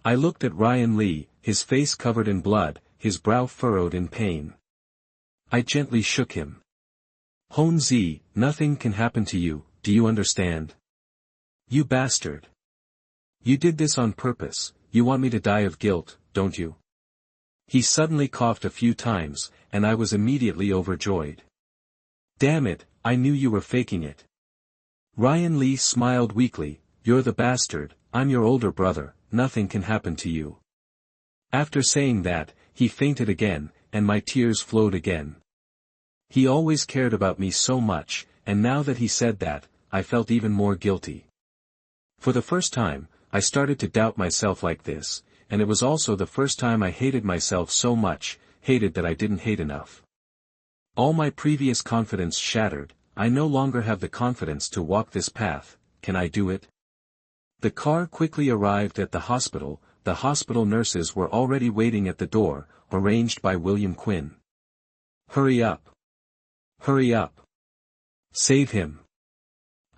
I looked at Ryan Lee, his face covered in blood, his brow furrowed in pain. I gently shook him. "Hon Z, nothing can happen to you, do you understand? You bastard. You did this on purpose, you want me to die of guilt, don't you?" He suddenly coughed a few times, and I was immediately overjoyed. "Damn it, I knew you were faking it." Ryan Lee smiled weakly, "You're the bastard, I'm your older brother, nothing can happen to you." After saying that, he fainted again, and my tears flowed again. He always cared about me so much, and now that he said that, I felt even more guilty. For the first time, I started to doubt myself like this, and it was also the first time I hated myself so much, hated that I didn't hate enough. All my previous confidence shattered, I no longer have the confidence to walk this path, can I do it? The car quickly arrived at the hospital nurses were already waiting at the door, arranged by William Quinn. "Hurry up! Hurry up! Save him!"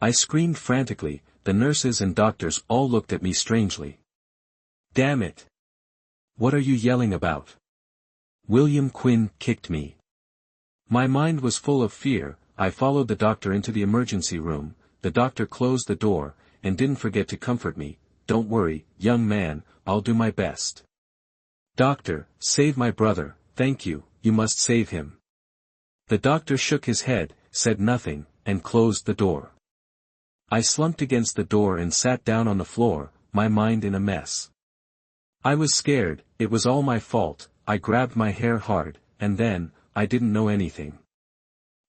I screamed frantically, the nurses and doctors all looked at me strangely. "Damn it! What are you yelling about?" William Quinn kicked me. My mind was full of fear. I followed the doctor into the emergency room. The doctor closed the door, and didn't forget to comfort me. "Don't worry, young man, I'll do my best." "Doctor, save my brother, thank you, you must save him." The doctor shook his head, said nothing, and closed the door. I slumped against the door and sat down on the floor, my mind in a mess. I was scared, it was all my fault, I grabbed my hair hard, and then, I didn't know anything.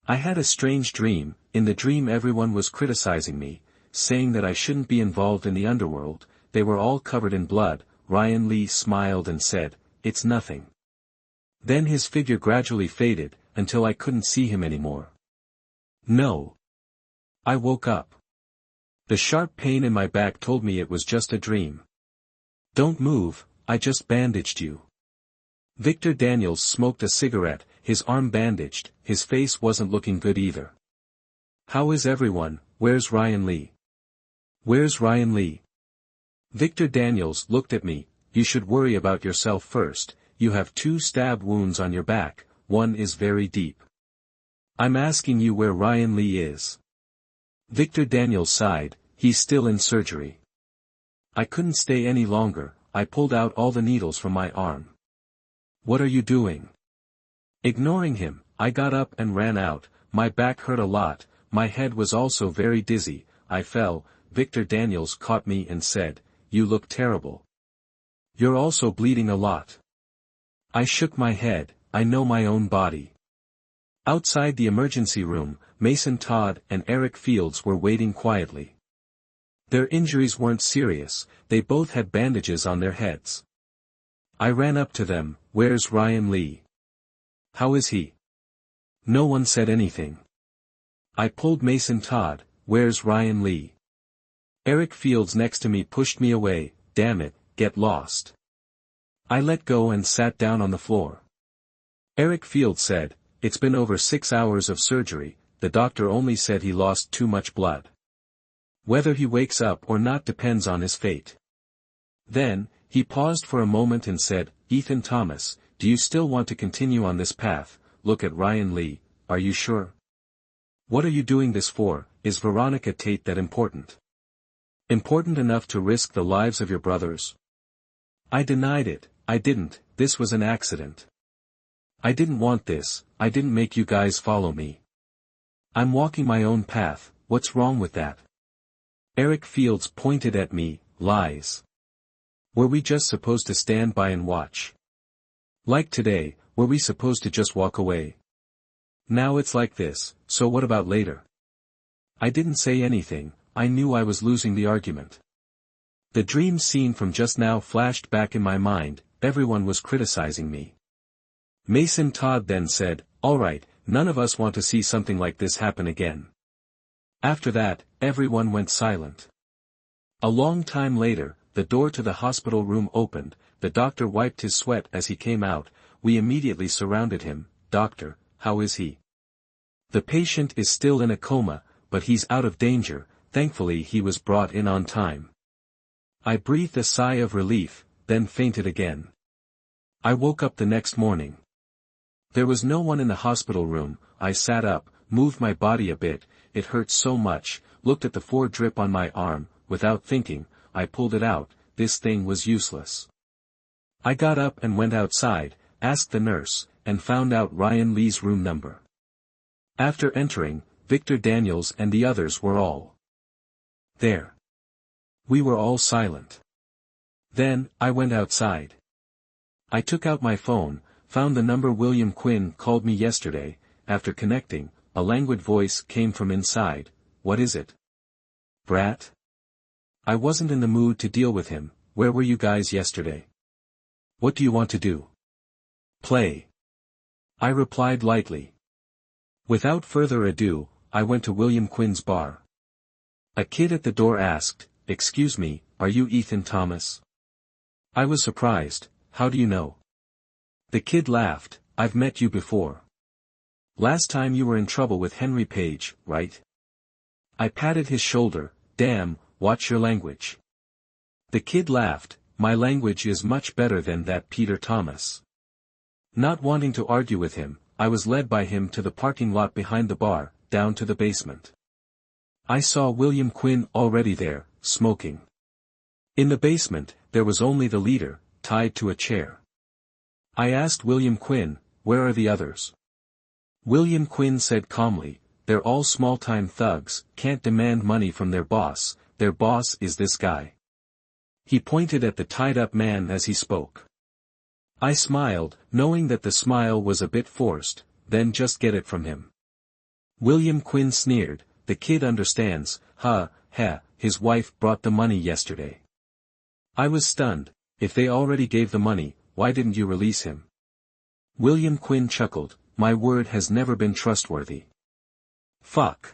I had a strange dream. In the dream everyone was criticizing me, saying that I shouldn't be involved in the underworld. They were all covered in blood. Ryan Lee smiled and said, "It's nothing." Then his figure gradually faded, until I couldn't see him anymore. No. I woke up. The sharp pain in my back told me it was just a dream. "Don't move, I just bandaged you." Victor Daniels smoked a cigarette, his arm bandaged, his face wasn't looking good either. "How is everyone, where's Ryan Lee? Where's Ryan Lee?" Victor Daniels looked at me, you should worry about yourself first. You have 2 stab wounds on your back, one is very deep. I'm asking you where Ryan Lee is. Victor Daniels sighed, he's still in surgery. I couldn't stay any longer, I pulled out all the needles from my arm. What are you doing? Ignoring him, I got up and ran out. My back hurt a lot, my head was also very dizzy, I fell. Victor Daniels caught me and said, you look terrible. You're also bleeding a lot. I shook my head, I know my own body. Outside the emergency room, Mason Todd and Eric Fields were waiting quietly. Their injuries weren't serious, they both had bandages on their heads. I ran up to them, where's Ryan Lee? How is he? No one said anything. I pulled Mason Todd, where's Ryan Lee? Eric Fields next to me pushed me away, damn it, get lost. I let go and sat down on the floor. Eric Fields said, it's been over 6 hours of surgery, the doctor only said he lost too much blood. Whether he wakes up or not depends on his fate. Then, he paused for a moment and said, Ethan Thomas, do you still want to continue on this path? Look at Ryan Lee, are you sure? What are you doing this for? Is Veronica Tate that important? Important enough to risk the lives of your brothers? I denied it, I didn't, this was an accident. I didn't want this, I didn't make you guys follow me. I'm walking my own path, what's wrong with that? Eric Fields pointed at me, lies. Were we just supposed to stand by and watch? Like today, were we supposed to just walk away? Now it's like this, so what about later? I didn't say anything, I knew I was losing the argument. The dream scene from just now flashed back in my mind, everyone was criticizing me. Mason Todd then said, alright, none of us want to see something like this happen again. After that, everyone went silent. A long time later, the door to the hospital room opened, the doctor wiped his sweat as he came out, we immediately surrounded him, doctor, how is he? The patient is still in a coma, but he's out of danger, thankfully he was brought in on time. I breathed a sigh of relief, then fainted again. I woke up the next morning. There was no one in the hospital room, I sat up, moved my body a bit, it hurt so much, looked at the 4 drip on my arm, without thinking, I pulled it out, this thing was useless. I got up and went outside, asked the nurse, and found out Ryan Lee's room number. After entering, Victor Daniels and the others were all there. We were all silent. Then, I went outside. I took out my phone, found the number William Quinn called me yesterday, after connecting, a languid voice came from inside, what is it? Brat? I wasn't in the mood to deal with him, where were you guys yesterday? What do you want to do? Play. I replied lightly. Without further ado, I went to William Quinn's bar. A kid at the door asked, excuse me, are you Ethan Thomas? I was surprised, how do you know? The kid laughed, I've met you before. Last time you were in trouble with Henry Page, right? I patted his shoulder, damn, watch your language. The kid laughed, my language is much better than that Peter Thomas. Not wanting to argue with him, I was led by him to the parking lot behind the bar, down to the basement. I saw William Quinn already there, smoking. In the basement, there was only the leader, tied to a chair. I asked William Quinn, where are the others? William Quinn said calmly, they're all small-time thugs, can't demand money from their boss is this guy. He pointed at the tied-up man as he spoke. I smiled, knowing that the smile was a bit forced, then just get it from him. William Quinn sneered, the kid understands, his wife brought the money yesterday. I was stunned, if they already gave the money, why didn't you release him? William Quinn chuckled, my word has never been trustworthy. Fuck.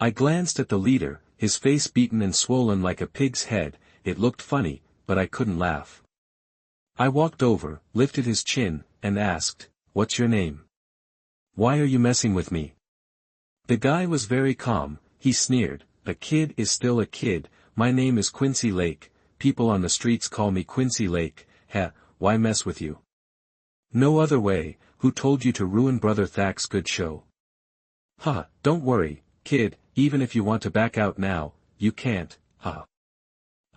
I glanced at the leader, his face beaten and swollen like a pig's head, it looked funny, but I couldn't laugh. I walked over, lifted his chin, and asked, what's your name? Why are you messing with me? The guy was very calm, he sneered, a kid is still a kid, my name is Quincy Lake, people on the streets call me Quincy Lake. Heh, why mess with you? No other way. Who told you to ruin Brother Thac's good show? Huh, don't worry, kid, even if you want to back out now, you can't, huh.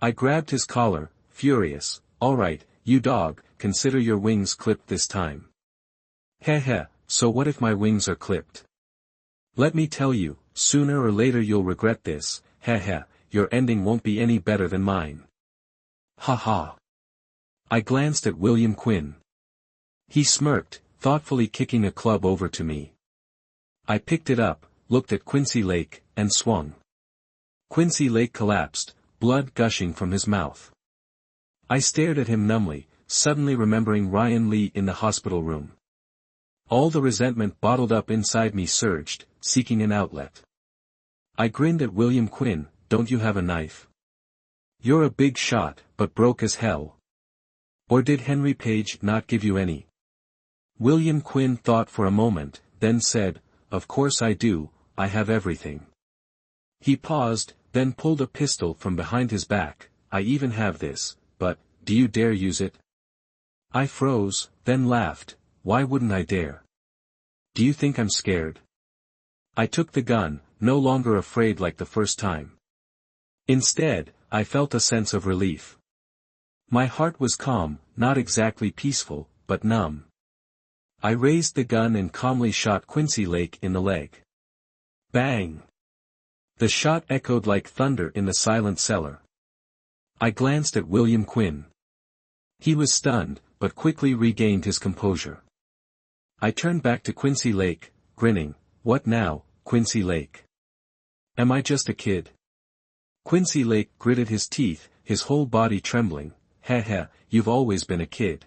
I grabbed his collar, furious. Alright, you dog, consider your wings clipped this time. Heh heh, so what if my wings are clipped? Let me tell you, sooner or later you'll regret this. Heh heh, your ending won't be any better than mine. Ha ha. I glanced at William Quinn. He smirked, thoughtfully kicking a club over to me. I picked it up, looked at Quincy Lake, and swung. Quincy Lake collapsed, blood gushing from his mouth. I stared at him numbly, suddenly remembering Ryan Lee in the hospital room. All the resentment bottled up inside me surged, seeking an outlet. I grinned at William Quinn. Don't you have a knife? You're a big shot, but broke as hell. Or did Henry Page not give you any? William Quinn thought for a moment, then said, Of course I do, I have everything. He paused, then pulled a pistol from behind his back. I even have this, but, do you dare use it? I froze, then laughed. Why wouldn't I dare? Do you think I'm scared? I took the gun, no longer afraid like the first time. Instead, I felt a sense of relief. My heart was calm, not exactly peaceful, but numb. I raised the gun and calmly shot Quincy Lake in the leg. Bang! The shot echoed like thunder in the silent cellar. I glanced at William Quinn. He was stunned, but quickly regained his composure. I turned back to Quincy Lake, grinning. What now, Quincy Lake? Am I just a kid? Quincy Lake gritted his teeth, his whole body trembling. Heh heh, you've always been a kid.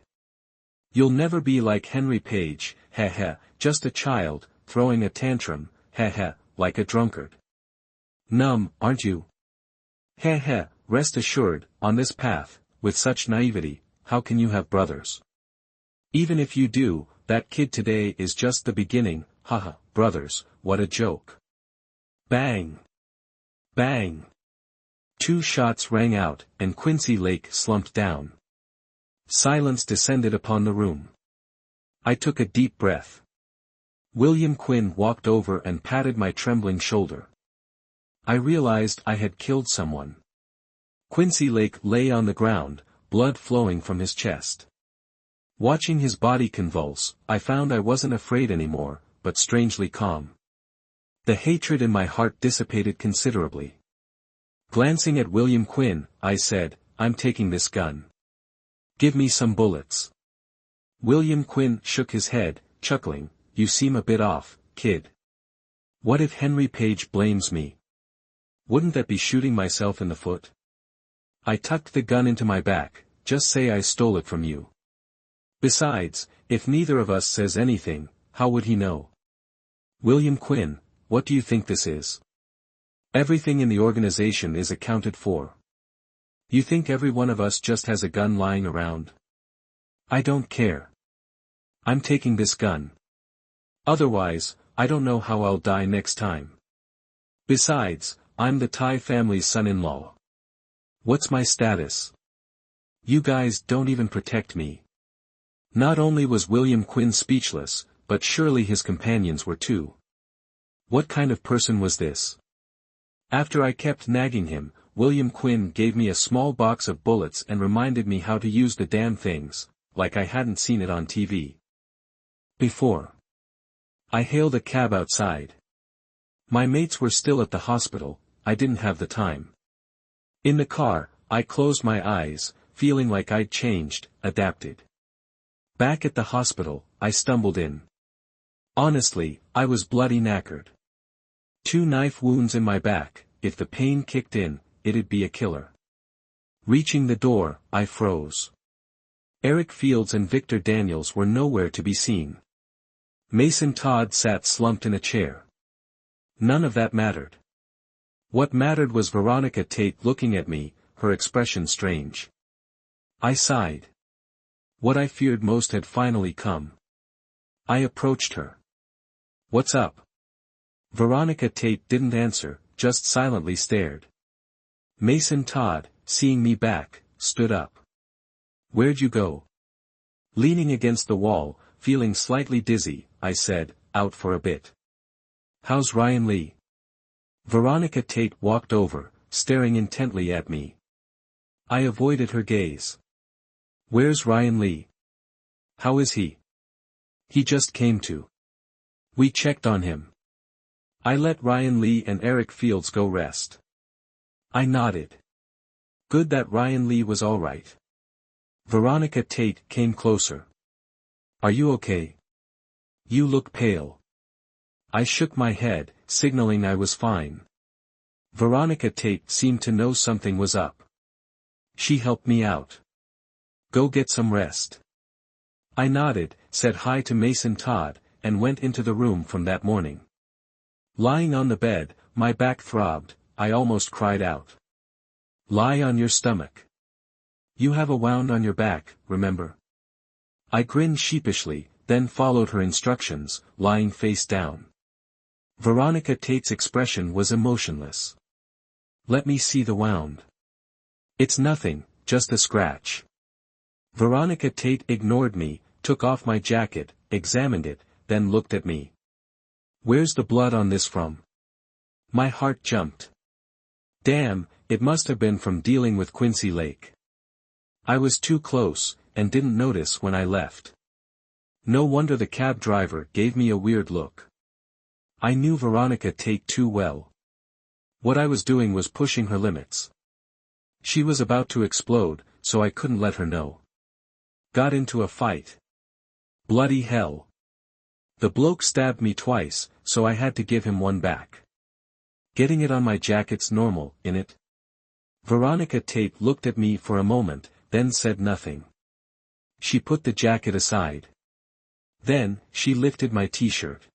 You'll never be like Henry Page. Heh heh, just a child, throwing a tantrum. Heh heh, like a drunkard. Numb, aren't you? Heh heh, rest assured, on this path, with such naivety, how can you have brothers? Even if you do, that kid today is just the beginning. Haha, brothers, what a joke. Bang! Bang! 2 shots rang out, and Quincy Lake slumped down. Silence descended upon the room. I took a deep breath. William Quinn walked over and patted my trembling shoulder. I realized I had killed someone. Quincy Lake lay on the ground, blood flowing from his chest. Watching his body convulse, I found I wasn't afraid anymore, but strangely calm. The hatred in my heart dissipated considerably. Glancing at William Quinn, I said, I'm taking this gun. Give me some bullets. William Quinn shook his head, chuckling, You seem a bit off, kid. What if Henry Page blames me? Wouldn't that be shooting myself in the foot? I tucked the gun into my back. Just say I stole it from you. Besides, if neither of us says anything, how would he know? William Quinn, what do you think this is? Everything in the organization is accounted for. You think every one of us just has a gun lying around? I don't care. I'm taking this gun. Otherwise, I don't know how I'll die next time. Besides, I'm the Thai family's son-in-law. What's my status? You guys don't even protect me. Not only was William Quinn speechless, but surely his companions were too. What kind of person was this? After I kept nagging him, William Quinn gave me a small box of bullets and reminded me how to use the damn things, like I hadn't seen it on TV before. I hailed a cab outside. My mates were still at the hospital. I didn't have the time. In the car, I closed my eyes, feeling like I'd changed, adapted. Back at the hospital, I stumbled in. Honestly, I was bloody knackered. 2 knife wounds in my back. If the pain kicked in, it'd be a killer. Reaching the door, I froze. Eric Fields and Victor Daniels were nowhere to be seen. Mason Todd sat slumped in a chair. None of that mattered. What mattered was Veronica Tate looking at me, her expression strange. I sighed. What I feared most had finally come. I approached her. What's up? Veronica Tate didn't answer, just silently stared. Mason Todd, seeing me back, stood up. "Where'd you go?" Leaning against the wall, feeling slightly dizzy, I said, "Out for a bit." "How's Ryan Lee?" Veronica Tate walked over, staring intently at me. I avoided her gaze. "Where's Ryan Lee? How is he?" "He just came to. We checked on him. I let Ryan Lee and Eric Fields go rest." I nodded. Good that Ryan Lee was alright. Veronica Tate came closer. "Are you okay? You look pale." I shook my head, signaling I was fine. Veronica Tate seemed to know something was up. She helped me out. "Go get some rest." I nodded, said hi to Mason Todd, and went into the room from that morning. Lying on the bed, my back throbbed, I almost cried out. "Lie on your stomach. You have a wound on your back, remember?" I grinned sheepishly, then followed her instructions, lying face down. Veronica Tate's expression was emotionless. "Let me see the wound." "It's nothing, just a scratch." Veronica Tate ignored me, took off my jacket, examined it, then looked at me. "Where's the blood on this from?" My heart jumped. Damn, it must have been from dealing with Quincy Lake. I was too close, and didn't notice when I left. No wonder the cab driver gave me a weird look. I knew Veronica Tate too well. What I was doing was pushing her limits. She was about to explode, so I couldn't let her know. Got into a fight. Bloody hell. The bloke stabbed me twice, so I had to give him one back. Getting it on my jacket's normal, innit? Veronica Tate looked at me for a moment, then said nothing. She put the jacket aside. Then, she lifted my t-shirt.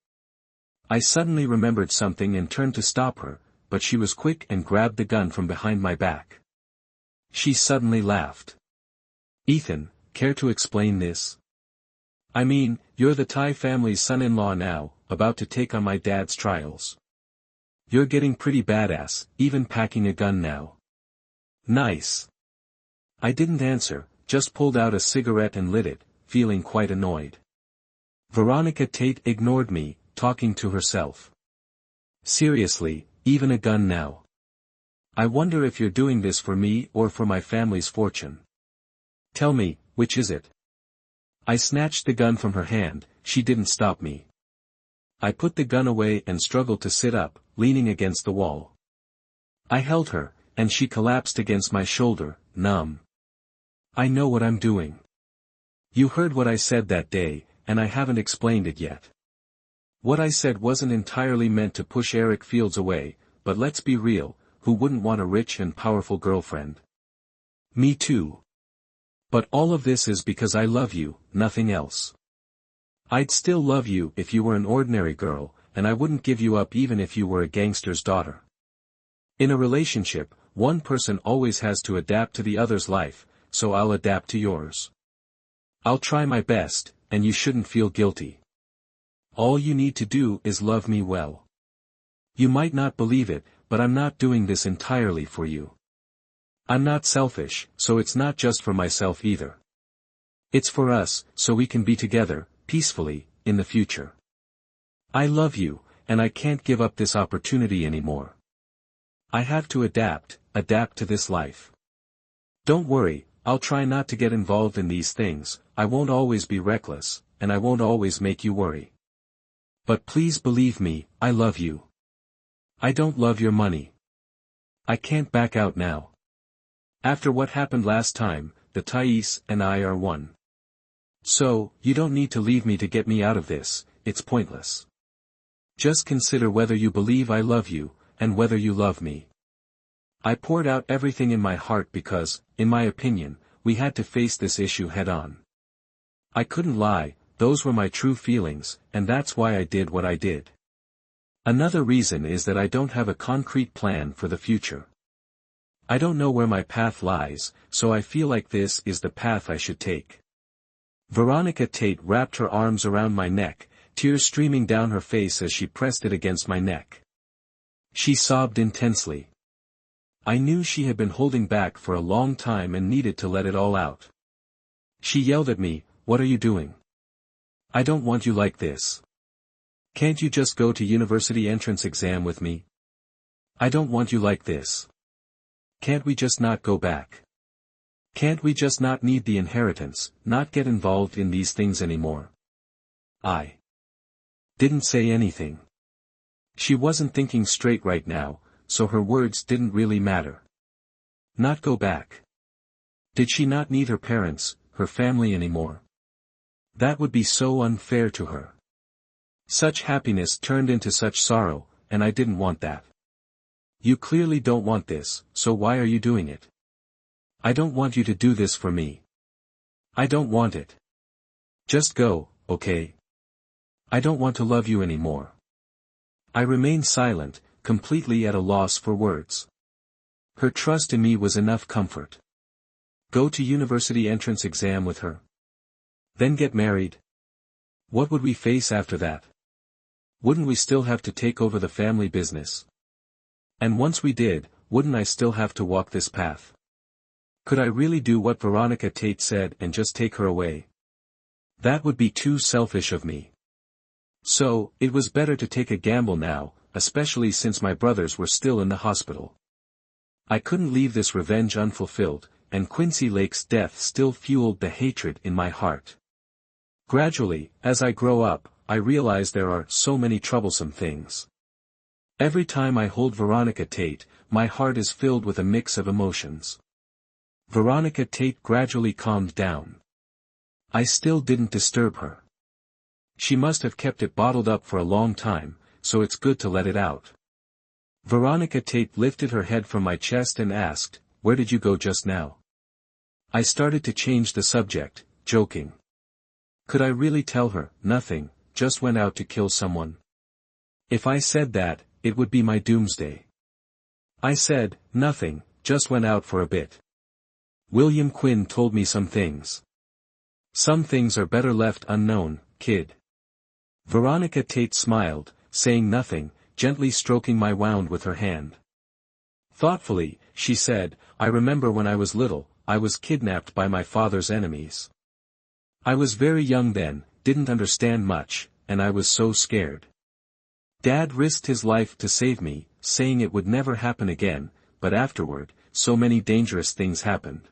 I suddenly remembered something and turned to stop her, but she was quick and grabbed the gun from behind my back. She suddenly laughed. "Ethan, care to explain this? I mean, you're the Thai family's son-in-law now, about to take on my dad's trials. You're getting pretty badass, even packing a gun now." "Nice." I didn't answer, just pulled out a cigarette and lit it, feeling quite annoyed. Veronica Tate ignored me, talking to herself. "Seriously, even a gun now? I wonder if you're doing this for me or for my family's fortune. Tell me, which is it?" I snatched the gun from her hand, she didn't stop me. I put the gun away and struggled to sit up, leaning against the wall. I held her, and she collapsed against my shoulder, numb. "I know what I'm doing. You heard what I said that day, and I haven't explained it yet. What I said wasn't entirely meant to push Eric Fields away, but let's be real, who wouldn't want a rich and powerful girlfriend? Me too. But all of this is because I love you, nothing else. I'd still love you if you were an ordinary girl, and I wouldn't give you up even if you were a gangster's daughter. In a relationship, one person always has to adapt to the other's life, so I'll adapt to yours. I'll try my best, and you shouldn't feel guilty. All you need to do is love me well. You might not believe it, but I'm not doing this entirely for you. I'm not selfish, so it's not just for myself either. It's for us, so we can be together, peacefully, in the future. I love you, and I can't give up this opportunity anymore. I have to adapt to this life. Don't worry, I'll try not to get involved in these things, I won't always be reckless, and I won't always make you worry. But please believe me, I love you. I don't love your money. I can't back out now. After what happened last time, the Thais and I are one. So, you don't need to leave me to get me out of this, it's pointless. Just consider whether you believe I love you, and whether you love me." I poured out everything in my heart because, in my opinion, we had to face this issue head-on. I couldn't lie, those were my true feelings, and that's why I did what I did. Another reason is that I don't have a concrete plan for the future. I don't know where my path lies, so I feel like this is the path I should take. Veronica Tate wrapped her arms around my neck, tears streaming down her face as she pressed it against my neck. She sobbed intensely. I knew she had been holding back for a long time and needed to let it all out. She yelled at me, "What are you doing? I don't want you like this. Can't you just go to university entrance exam with me? I don't want you like this. Can't we just not go back? Can't we just not need the inheritance, not get involved in these things anymore?" I didn't say anything. She wasn't thinking straight right now, so her words didn't really matter. Not go back. Did she not need her parents, her family anymore? That would be so unfair to her. Such happiness turned into such sorrow, and I didn't want that. You clearly don't want this, so why are you doing it? I don't want you to do this for me. I don't want it. Just go, okay? I don't want to love you anymore. I remained silent, completely at a loss for words. Her trust in me was enough comfort. Go to university entrance exam with her. Then get married. What would we face after that? Wouldn't we still have to take over the family business? And once we did, wouldn't I still have to walk this path? Could I really do what Veronica Tate said and just take her away? That would be too selfish of me. So, it was better to take a gamble now, especially since my brothers were still in the hospital. I couldn't leave this revenge unfulfilled, and Quincy Lake's death still fueled the hatred in my heart. Gradually, as I grow up, I realize there are so many troublesome things. Every time I hold Veronica Tate, my heart is filled with a mix of emotions. Veronica Tate gradually calmed down. I still didn't disturb her. She must have kept it bottled up for a long time, so it's good to let it out. Veronica Tate lifted her head from my chest and asked, "Where did you go just now?" I started to change the subject, joking. Could I really tell her, "Nothing, just went out to kill someone"? If I said that, it would be my doomsday. I said, "Nothing, just went out for a bit. William Quinn told me some things. Some things are better left unknown, kid." Veronica Tate smiled, saying nothing, gently stroking my wound with her hand. Thoughtfully, she said, "I remember when I was little, I was kidnapped by my father's enemies. I was very young then, didn't understand much, and I was so scared. Dad risked his life to save me, saying it would never happen again, but afterward, so many dangerous things happened."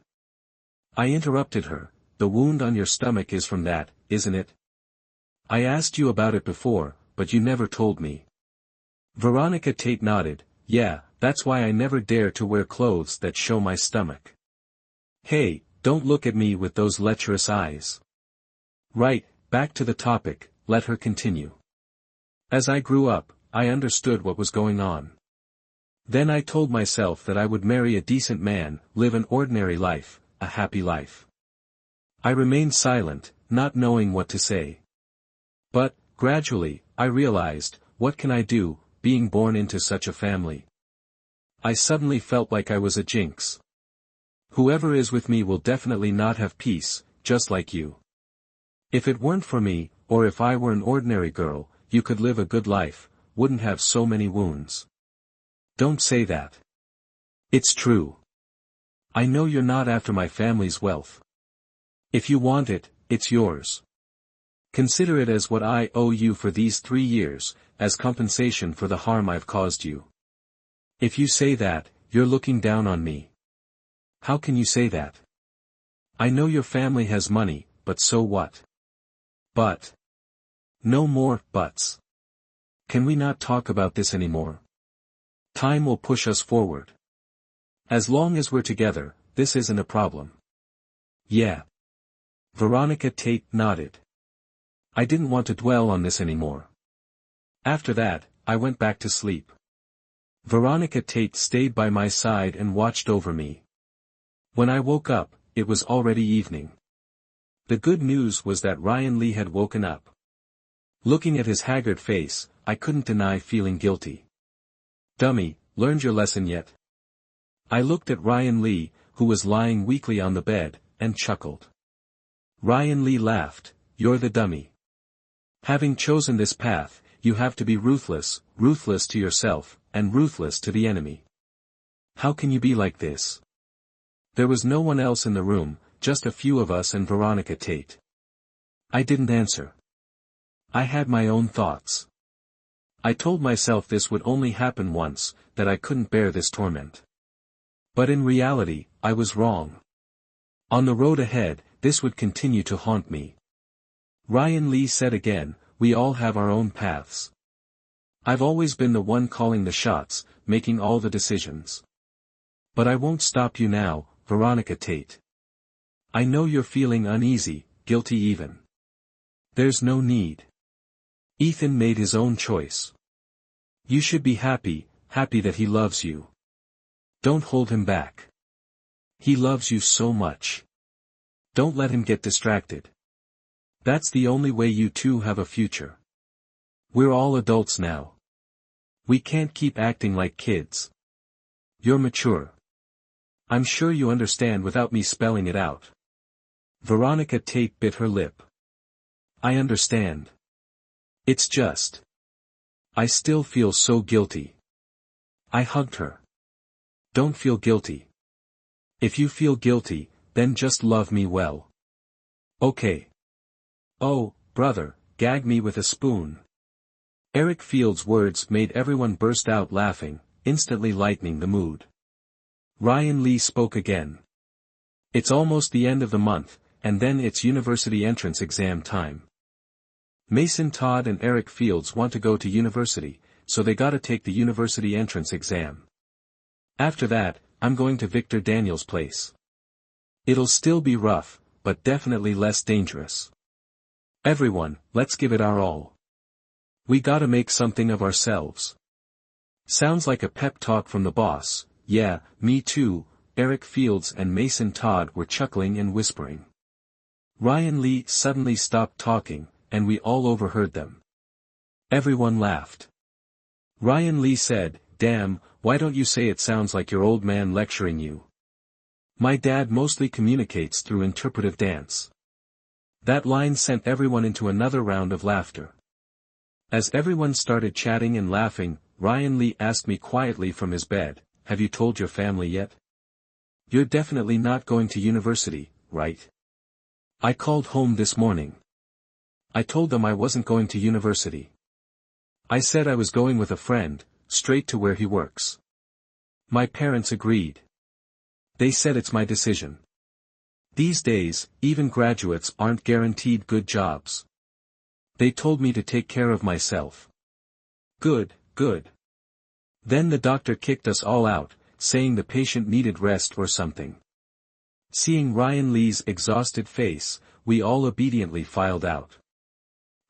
I interrupted her, "The wound on your stomach is from that, isn't it? I asked you about it before, but you never told me." Veronica Tate nodded, "Yeah, that's why I never dare to wear clothes that show my stomach." Hey, don't look at me with those lecherous eyes. Right, back to the topic, let her continue. As I grew up, I understood what was going on. Then I told myself that I would marry a decent man, live an ordinary life, a happy life. I remained silent, not knowing what to say. But, gradually, I realized, what can I do, being born into such a family? I suddenly felt like I was a jinx. Whoever is with me will definitely not have peace, just like you. If it weren't for me, or if I were an ordinary girl, you could live a good life, wouldn't have so many wounds. Don't say that. It's true. I know you're not after my family's wealth. If you want it, it's yours. Consider it as what I owe you for these 3 years, as compensation for the harm I've caused you. If you say that, you're looking down on me. How can you say that? I know your family has money, but so what? But. No more buts. Can we not talk about this anymore? Time will push us forward. As long as we're together, this isn't a problem. Yeah. Veronica Tate nodded. I didn't want to dwell on this anymore. After that, I went back to sleep. Veronica Tate stayed by my side and watched over me. When I woke up, it was already evening. The good news was that Ryan Lee had woken up. Looking at his haggard face, I couldn't deny feeling guilty. Dummy, learned your lesson yet? I looked at Ryan Lee, who was lying weakly on the bed, and chuckled. Ryan Lee laughed, "You're the dummy. Having chosen this path, you have to be ruthless, ruthless to yourself, and ruthless to the enemy. How can you be like this? There was no one else in the room, just a few of us and Veronica Tate. I didn't answer. I had my own thoughts. I told myself this would only happen once, that I couldn't bear this torment. But in reality, I was wrong. On the road ahead, this would continue to haunt me. Ryan Lee said again, we all have our own paths. I've always been the one calling the shots, making all the decisions. But I won't stop you now, Veronica Tate. I know you're feeling uneasy, guilty even. There's no need. Ethan made his own choice. You should be happy that he loves you. Don't hold him back. He loves you so much. Don't let him get distracted. That's the only way you two have a future. We're all adults now. We can't keep acting like kids. You're mature. I'm sure you understand without me spelling it out. Veronica Tate bit her lip. I understand. It's just. I still feel so guilty. I hugged her. Don't feel guilty. If you feel guilty, then just love me well. Okay. Oh, brother, gag me with a spoon. Eric Field's words made everyone burst out laughing, instantly lightening the mood. Ryan Lee spoke again. It's almost the end of the month, and then it's university entrance exam time. Mason Todd and Eric Fields want to go to university, so they gotta take the university entrance exam. After that, I'm going to Victor Daniel's place. It'll still be rough, but definitely less dangerous. Everyone, let's give it our all. We gotta make something of ourselves. Sounds like a pep talk from the boss. Yeah, me too. Eric Fields and Mason Todd were chuckling and whispering. Ryan Lee suddenly stopped talking, and we all overheard them. Everyone laughed. Ryan Lee said, damn, why don't you say it sounds like your old man lecturing you? My dad mostly communicates through interpretive dance. That line sent everyone into another round of laughter. As everyone started chatting and laughing, Ryan Lee asked me quietly from his bed, have you told your family yet? You're definitely not going to university, right? I called home this morning. I told them I wasn't going to university. I said I was going with a friend, straight to where he works. My parents agreed. They said it's my decision. These days, even graduates aren't guaranteed good jobs. They told me to take care of myself. Good, good. Then the doctor kicked us all out, saying the patient needed rest or something. Seeing Ryan Lee's exhausted face, we all obediently filed out.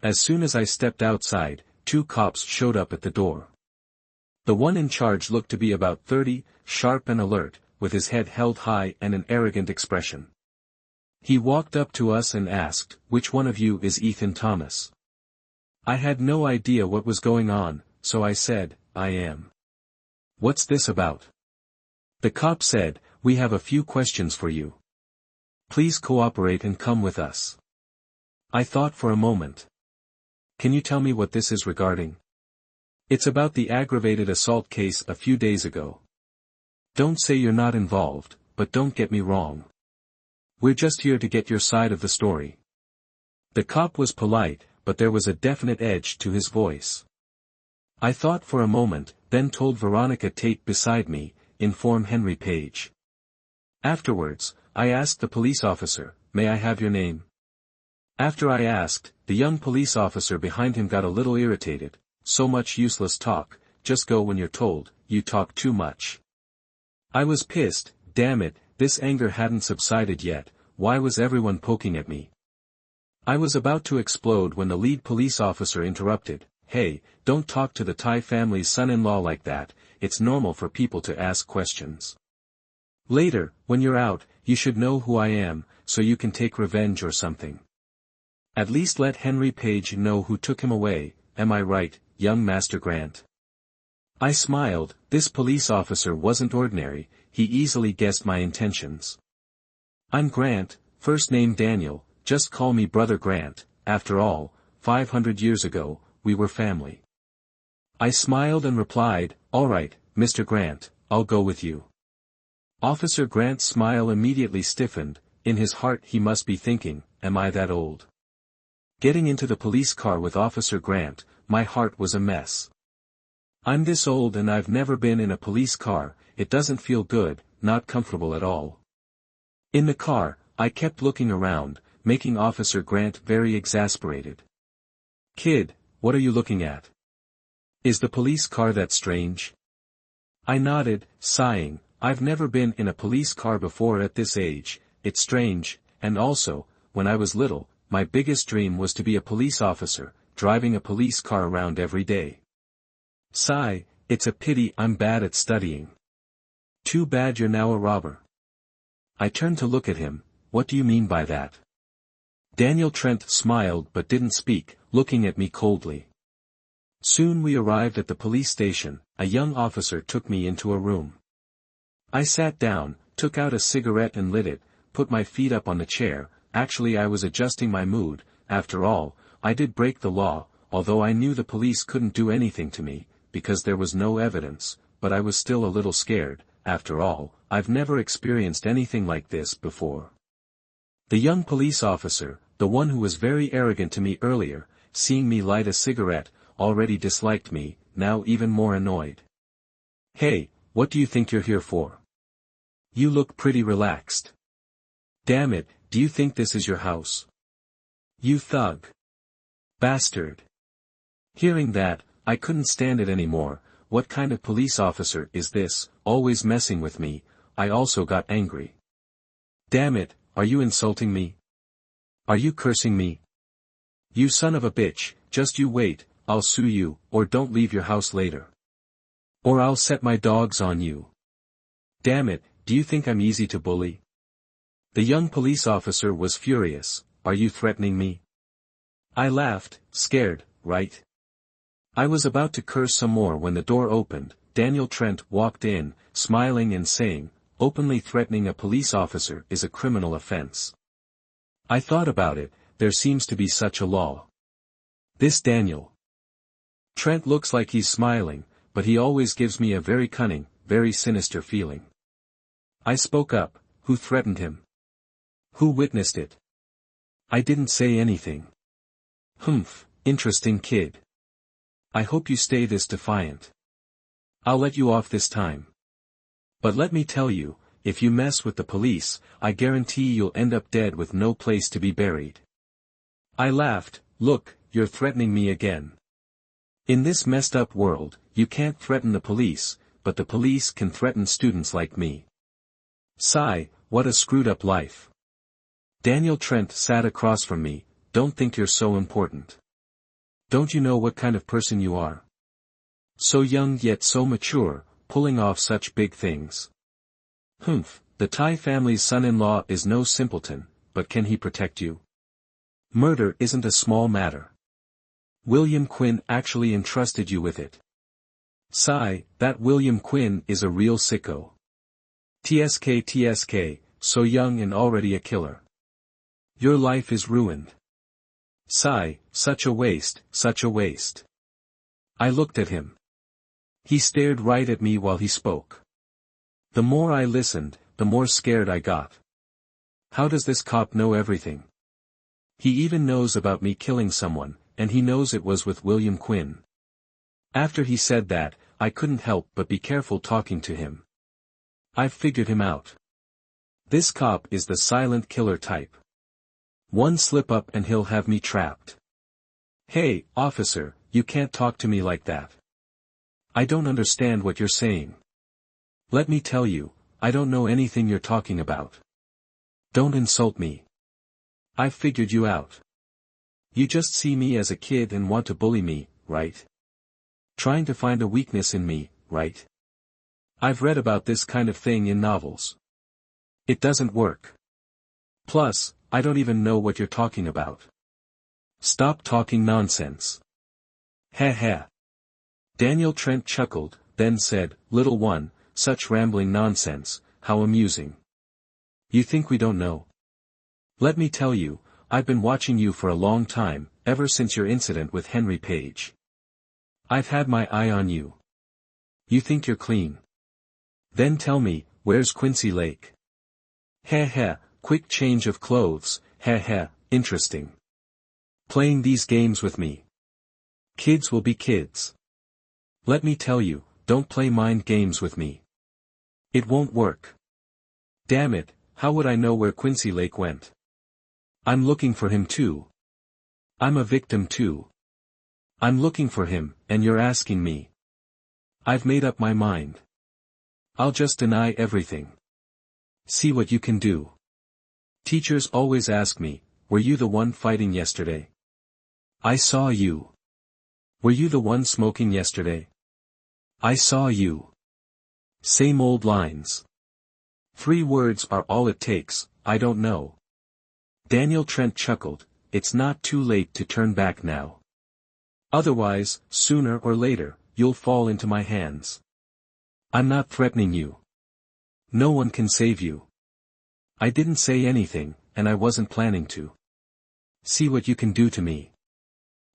As soon as I stepped outside, 2 cops showed up at the door. The one in charge looked to be about 30, sharp and alert, with his head held high and an arrogant expression. He walked up to us and asked, which one of you is Ethan Thomas? I had no idea what was going on, so I said, I am. What's this about? The cop said, we have a few questions for you. Please cooperate and come with us. I thought for a moment. Can you tell me what this is regarding? It's about the aggravated assault case a few days ago. Don't say you're not involved, but don't get me wrong. We're just here to get your side of the story. The cop was polite, but there was a definite edge to his voice. I thought for a moment, then told Veronica Tate beside me, inform Henry Page. Afterwards, I asked the police officer, may I have your name? After I asked, the young police officer behind him got a little irritated. So much useless talk, just go when you're told, you talk too much. I was pissed, damn it, this anger hadn't subsided yet, why was everyone poking at me? I was about to explode when the lead police officer interrupted, hey, don't talk to the Thai family's son-in-law like that, it's normal for people to ask questions. Later, when you're out, you should know who I am, so you can take revenge or something. At least let Henry Page know who took him away, am I right, young Master Grant? I smiled, this police officer wasn't ordinary, he easily guessed my intentions. I'm Grant, first name Daniel, just call me Brother Grant, after all, 500 years ago, we were family. I smiled and replied, all right, Mr. Grant, I'll go with you. Officer Grant's smile immediately stiffened. In his heart he must be thinking, am I that old? Getting into the police car with Officer Grant, my heart was a mess. I'm this old and I've never been in a police car. It doesn't feel good, not comfortable at all. In the car, I kept looking around, making Officer Grant very exasperated. Kid, what are you looking at? Is the police car that strange? I nodded, sighing. I've never been in a police car before at this age. It's strange, and also, when I was little, my biggest dream was to be a police officer, driving a police car around every day. Sigh, it's a pity I'm bad at studying. Too bad you're now a robber. I turned to look at him. What do you mean by that? Daniel Trent smiled but didn't speak, looking at me coldly. Soon we arrived at the police station. A young officer took me into a room. I sat down, took out a cigarette and lit it, put my feet up on the chair. Actually I was adjusting my mood. After all, I did break the law, although I knew the police couldn't do anything to me, because there was no evidence, but I was still a little scared. After all, I've never experienced anything like this before. The young police officer, the one who was very arrogant to me earlier, seeing me light a cigarette, already disliked me, now even more annoyed. Hey, what do you think you're here for? You look pretty relaxed. Damn it, do you think this is your house? You thug. Bastard. Hearing that, I couldn't stand it anymore. What kind of police officer is this, always messing with me? I also got angry. Damn it, are you insulting me? Are you cursing me? You son of a bitch, just you wait, I'll sue you, or don't leave your house later. Or I'll set my dogs on you. Damn it, do you think I'm easy to bully? The young police officer was furious. Are you threatening me? I laughed, scared, right? I was about to curse some more when the door opened. Daniel Trent walked in, smiling and saying, openly threatening a police officer is a criminal offense. I thought about it, there seems to be such a law. This Daniel Trent looks like he's smiling, but he always gives me a very cunning, very sinister feeling. I spoke up. Who threatened him? Who witnessed it? I didn't say anything. Humph, interesting kid. I hope you stay this defiant. I'll let you off this time. But let me tell you, if you mess with the police, I guarantee you'll end up dead with no place to be buried. I laughed. Look, you're threatening me again. In this messed up world, you can't threaten the police, but the police can threaten students like me. Sigh, what a screwed up life. Daniel Trent sat across from me. Don't think you're so important. Don't you know what kind of person you are? So young yet so mature, pulling off such big things. Humph, the Thai family's son-in-law is no simpleton, but can he protect you? Murder isn't a small matter. William Quinn actually entrusted you with it. Sigh, that William Quinn is a real sicko. TSK, so young and already a killer. Your life is ruined. Sigh, such a waste, such a waste. I looked at him. He stared right at me while he spoke. The more I listened, the more scared I got. How does this cop know everything? He even knows about me killing someone, and he knows it was with William Quinn. After he said that, I couldn't help but be careful talking to him. I've figured him out. This cop is the silent killer type. One slip up and he'll have me trapped. Hey, officer, you can't talk to me like that. I don't understand what you're saying. Let me tell you, I don't know anything you're talking about. Don't insult me. I've figured you out. You just see me as a kid and want to bully me, right? Trying to find a weakness in me, right? I've read about this kind of thing in novels. It doesn't work. Plus, I don't even know what you're talking about. Stop talking nonsense. Heh heh. Daniel Trent chuckled, then said, little one, such rambling nonsense, how amusing. You think we don't know? Let me tell you, I've been watching you for a long time, ever since your incident with Henry Page. I've had my eye on you. You think you're clean? Then tell me, where's Quincy Lake? Heh heh, quick change of clothes, heh heh, interesting. Playing these games with me. Kids will be kids. Let me tell you, don't play mind games with me. It won't work. Damn it, how would I know where Quincy Lake went? I'm looking for him too. I'm a victim too. I'm looking for him, and you're asking me. I've made up my mind. I'll just deny everything. See what you can do. Teachers always ask me, were you the one fighting yesterday? I saw you. Were you the one smoking yesterday? I saw you. Same old lines. 3 words are all it takes, I don't know. Daniel Trent chuckled, it's not too late to turn back now. Otherwise, sooner or later, you'll fall into my hands. I'm not threatening you. No one can save you. I didn't say anything, and I wasn't planning to. See what you can do to me.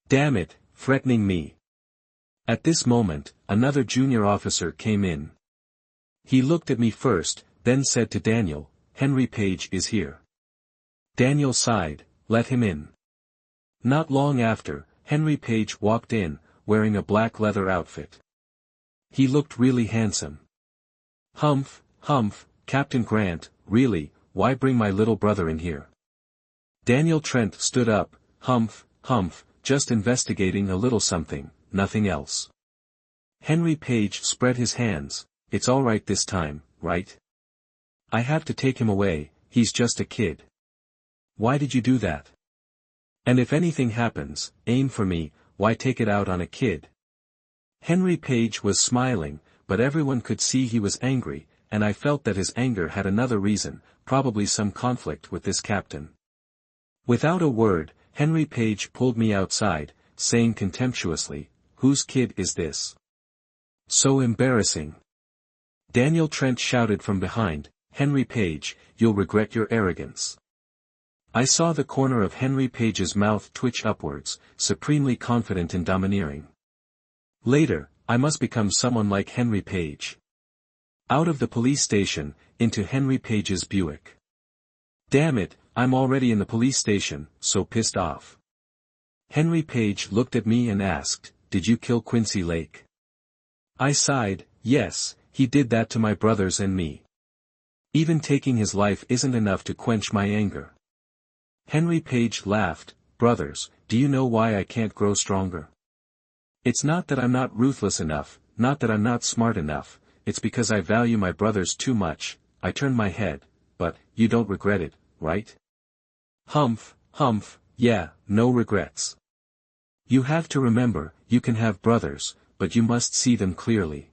Damn it, threatening me. At this moment, another junior officer came in. He looked at me first, then said to Daniel, Henry Page is here. Daniel sighed, let him in. Not long after, Henry Page walked in, wearing a black leather outfit. He looked really handsome. Humph, humph, Captain Grant, really, why bring my little brother in here? Daniel Trent stood up, humph, humph, just investigating a little something, nothing else. Henry Page spread his hands, it's all right this time, right? I have to take him away, he's just a kid. Why did you do that? And if anything happens, aim for me, why take it out on a kid? Henry Page was smiling, but everyone could see he was angry, and I felt that his anger had another reason, probably some conflict with this captain. Without a word, Henry Page pulled me outside, saying contemptuously, whose kid is this? So embarrassing. Daniel Trent shouted from behind, Henry Page, you'll regret your arrogance. I saw the corner of Henry Page's mouth twitch upwards, supremely confident and domineering. Later, I must become someone like Henry Page. Out of the police station, into Henry Page's Buick. Damn it, I'm already in the police station, so pissed off. Henry Page looked at me and asked, did you kill Quincy Lake? I sighed, yes, he did that to my brothers and me. Even taking his life isn't enough to quench my anger. Henry Page laughed, brothers, do you know why I can't grow stronger? It's not that I'm not ruthless enough, not that I'm not smart enough, it's because I value my brothers too much. I turned my head, but, you don't regret it, right? Humph, humph, yeah, no regrets. You have to remember, you can have brothers, but you must see them clearly.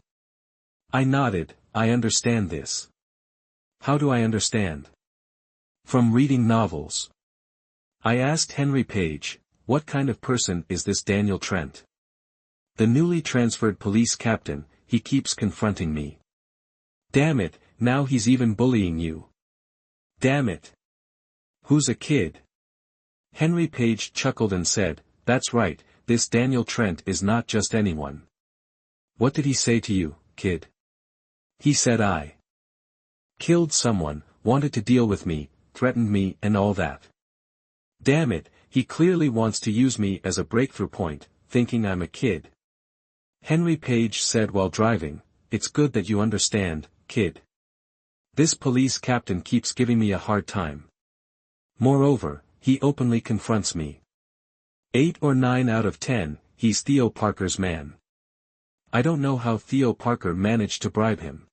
I nodded, I understand this. How do I understand? From reading novels. I asked Henry Page, what kind of person is this Daniel Trent? The newly transferred police captain, he keeps confronting me. Damn it, now he's even bullying you. Damn it. Who's a kid? Henry Page chuckled and said, that's right, this Daniel Trent is not just anyone. What did he say to you, kid? He said I killed someone, wanted to deal with me, threatened me and all that. Damn it, he clearly wants to use me as a breakthrough point, thinking I'm a kid. Henry Page said while driving, it's good that you understand, kid. This police captain keeps giving me a hard time. Moreover, he openly confronts me. 8 or 9 out of 10, he's Theo Parker's man. I don't know how Theo Parker managed to bribe him.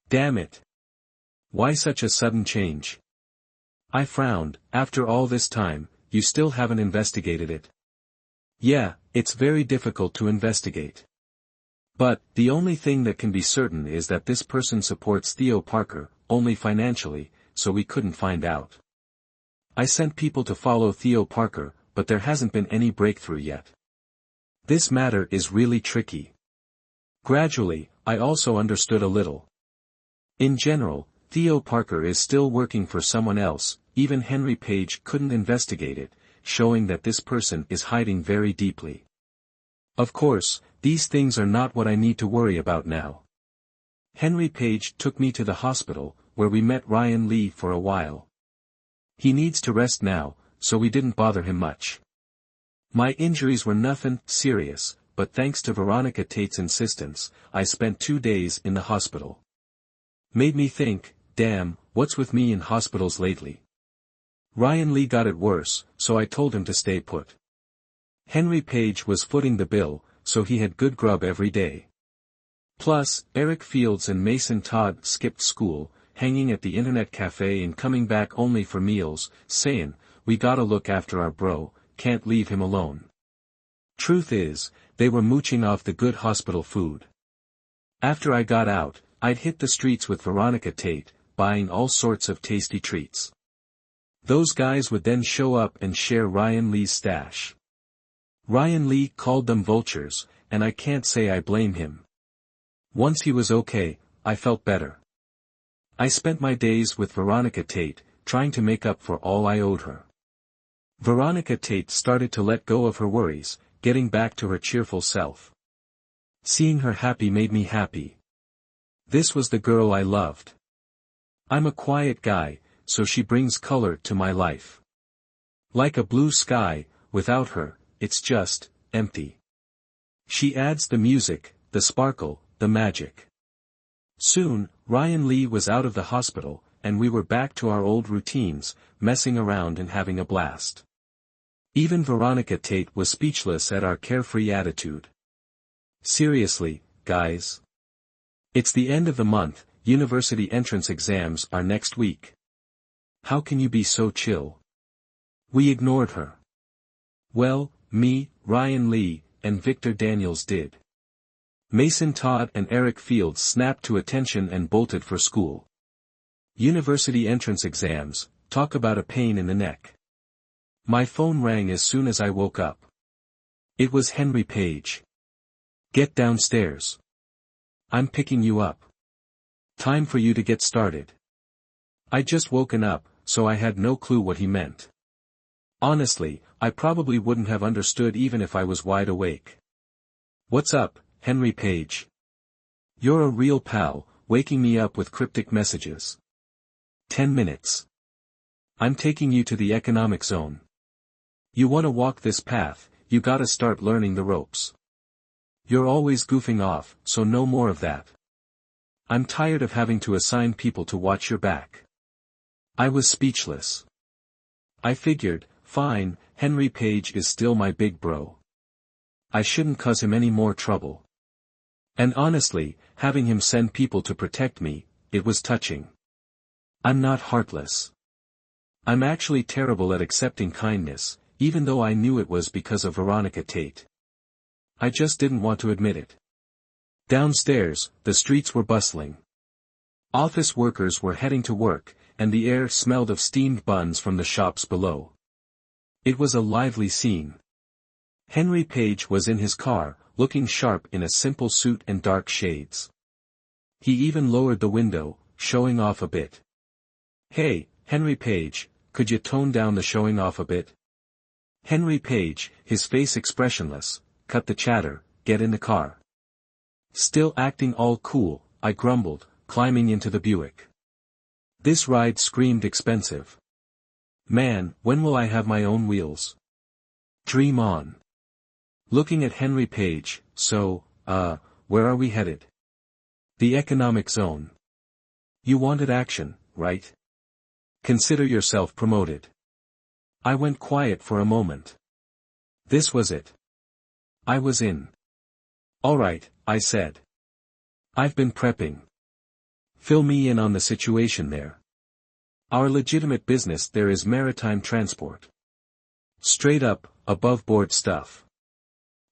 Damn it. Why such a sudden change? I frowned, after all this time, you still haven't investigated it. Yeah, it's very difficult to investigate. But, the only thing that can be certain is that this person supports Theo Parker, only financially, so we couldn't find out. I sent people to follow Theo Parker, but there hasn't been any breakthrough yet. This matter is really tricky. Gradually, I also understood a little. In general, Theo Parker is still working for someone else, even Henry Page couldn't investigate it, showing that this person is hiding very deeply. Of course, these things are not what I need to worry about now. Henry Page took me to the hospital, where we met Ryan Lee for a while. He needs to rest now, so we didn't bother him much. My injuries were nothing serious, but thanks to Veronica Tate's insistence, I spent 2 days in the hospital. Made me think, damn, what's with me in hospitals lately? Ryan Lee got it worse, so I told him to stay put. Henry Page was footing the bill, so he had good grub every day. Plus, Eric Fields and Mason Todd skipped school, hanging at the internet cafe and coming back only for meals, saying, we gotta look after our bro, can't leave him alone. Truth is, they were mooching off the good hospital food. After I got out, I'd hit the streets with Veronica Tate, buying all sorts of tasty treats. Those guys would then show up and share Ryan Lee's stash. Ryan Lee called them vultures, and I can't say I blame him. Once he was okay, I felt better. I spent my days with Veronica Tate, trying to make up for all I owed her. Veronica Tate started to let go of her worries, getting back to her cheerful self. Seeing her happy made me happy. This was the girl I loved. I'm a quiet guy, so she brings color to my life. Like a blue sky, without her, it's just empty. She adds the music, the sparkle, the magic. Soon, Ryan Lee was out of the hospital, and we were back to our old routines, messing around and having a blast. Even Veronica Tate was speechless at our carefree attitude. Seriously, guys. It's the end of the month, university entrance exams are next week. How can you be so chill? We ignored her. Well, me, Ryan Lee, and Victor Daniels did. Mason Todd and Eric Fields snapped to attention and bolted for school. University entrance exams, talk about a pain in the neck. My phone rang as soon as I woke up. It was Henry Page. Get downstairs. I'm picking you up. Time for you to get started. I'd just woken up, so I had no clue what he meant. Honestly, I probably wouldn't have understood even if I was wide awake. What's up, Henry Page? You're a real pal, waking me up with cryptic messages. 10 minutes. I'm taking you to the economic zone. You wanna walk this path, you gotta start learning the ropes. You're always goofing off, so no more of that. I'm tired of having to assign people to watch your back. I was speechless. I figured, fine, Henry Page is still my big bro. I shouldn't cause him any more trouble. And honestly, having him send people to protect me, it was touching. I'm not heartless. I'm actually terrible at accepting kindness, even though I knew it was because of Veronica Tate. I just didn't want to admit it. Downstairs, the streets were bustling. Office workers were heading to work, and the air smelled of steamed buns from the shops below. It was a lively scene. Henry Page was in his car, looking sharp in a simple suit and dark shades. He even lowered the window, showing off a bit. Hey, Henry Page, could you tone down the showing off a bit? Henry Page, his face expressionless, cut the chatter, get in the car. Still acting all cool, I grumbled, climbing into the Buick. This ride screamed expensive. Man, when will I have my own wheels? Dream on. Looking at Henry Page, so, where are we headed? The economic zone. You wanted action, right? Consider yourself promoted. I went quiet for a moment. This was it. I was in. Alright, I said. I've been prepping. Fill me in on the situation there. Our legitimate business there is maritime transport. Straight up, above board stuff.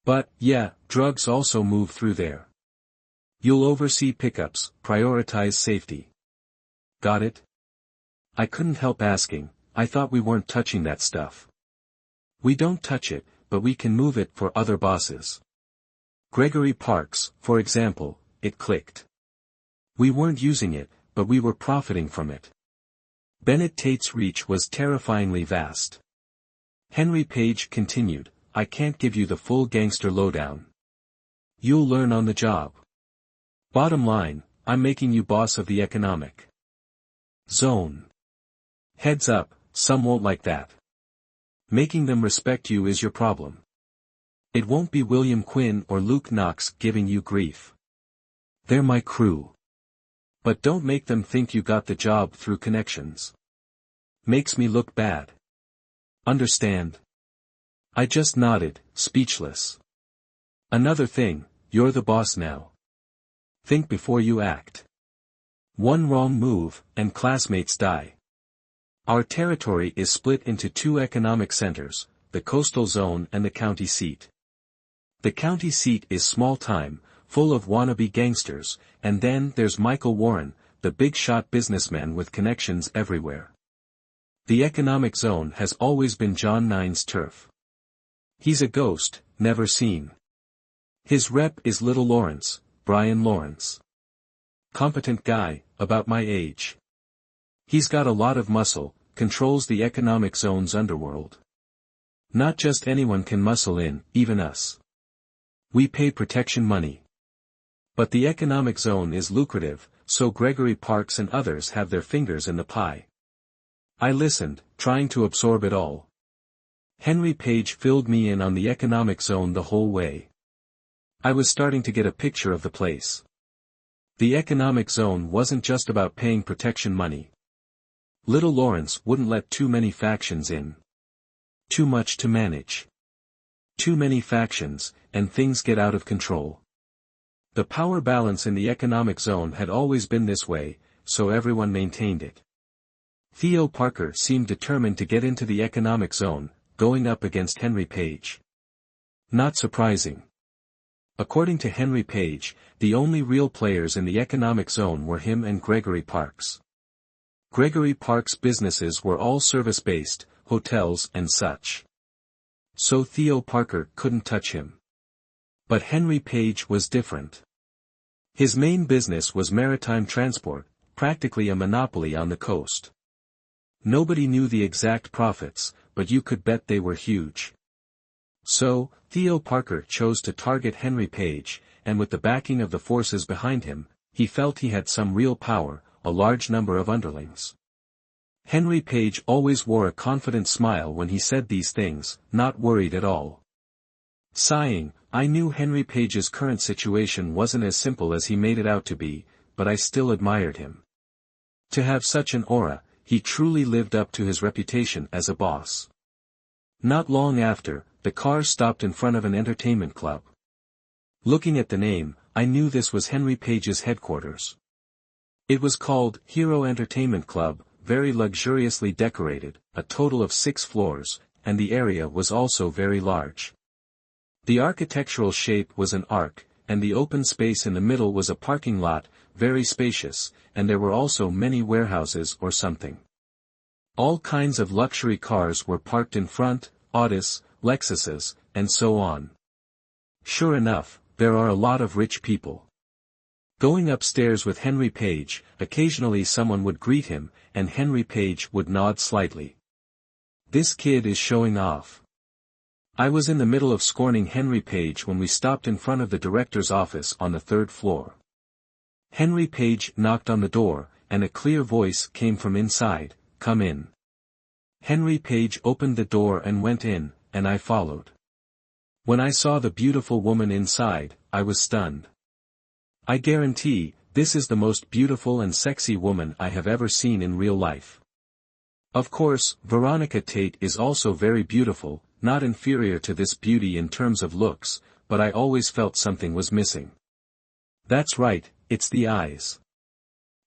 But, yeah, drugs also move through there. You'll oversee pickups, prioritize safety. Got it? I couldn't help asking, I thought we weren't touching that stuff. We don't touch it, but we can move it for other bosses. Gregory Parks, for example, it clicked. We weren't using it, but we were profiting from it. Bennett Tate's reach was terrifyingly vast. Henry Page continued, I can't give you the full gangster lowdown. You'll learn on the job. Bottom line, I'm making you boss of the economic zone. Heads up, some won't like that. Making them respect you is your problem. It won't be William Quinn or Luke Knox giving you grief. They're my crew. But don't make them think you got the job through connections. Makes me look bad. Understand? I just nodded, speechless. Another thing, you're the boss now. Think before you act. One wrong move, and classmates die. Our territory is split into two economic centers, the coastal zone and the county seat. The county seat is small time, full of wannabe gangsters, and then there's Michael Warren, the big-shot businessman with connections everywhere. The economic zone has always been John Nine's turf. He's a ghost, never seen. His rep is Little Lawrence, Brian Lawrence. Competent guy, about my age. He's got a lot of muscle, controls the economic zone's underworld. Not just anyone can muscle in, even us. We pay protection money. But the economic zone is lucrative, so Gregory Parks and others have their fingers in the pie. I listened, trying to absorb it all. Henry Page filled me in on the economic zone the whole way. I was starting to get a picture of the place. The economic zone wasn't just about paying protection money. Little Lawrence wouldn't let too many factions in. Too much to manage. Too many factions, and things get out of control. The power balance in the economic zone had always been this way, so everyone maintained it. Theo Parker seemed determined to get into the economic zone, going up against Henry Page. Not surprising. According to Henry Page, the only real players in the economic zone were him and Gregory Parks. Gregory Parks' businesses were all service-based, hotels and such. So Theo Parker couldn't touch him. But Henry Page was different. His main business was maritime transport, practically a monopoly on the coast. Nobody knew the exact profits, but you could bet they were huge. So, Theo Parker chose to target Henry Page, and with the backing of the forces behind him, he felt he had some real power, a large number of underlings. Henry Page always wore a confident smile when he said these things, not worried at all. Sighing, I knew Henry Page's current situation wasn't as simple as he made it out to be, but I still admired him. To have such an aura, he truly lived up to his reputation as a boss. Not long after, the car stopped in front of an entertainment club. Looking at the name, I knew this was Henry Page's headquarters. It was called Hero Entertainment Club, very luxuriously decorated, a total of 6 floors, and the area was also very large. The architectural shape was an arc, and the open space in the middle was a parking lot, very spacious, and there were also many warehouses or something. All kinds of luxury cars were parked in front, Audis, Lexuses, and so on. Sure enough, there are a lot of rich people. Going upstairs with Henry Page, occasionally someone would greet him, and Henry Page would nod slightly. This kid is showing off. I was in the middle of scorning Henry Page when we stopped in front of the director's office on the 3rd floor. Henry Page knocked on the door, and a clear voice came from inside, "Come in." Henry Page opened the door and went in, and I followed. When I saw the beautiful woman inside, I was stunned. I guarantee, this is the most beautiful and sexy woman I have ever seen in real life. Of course, Veronica Tate is also very beautiful, not inferior to this beauty in terms of looks, but I always felt something was missing. That's right, it's the eyes.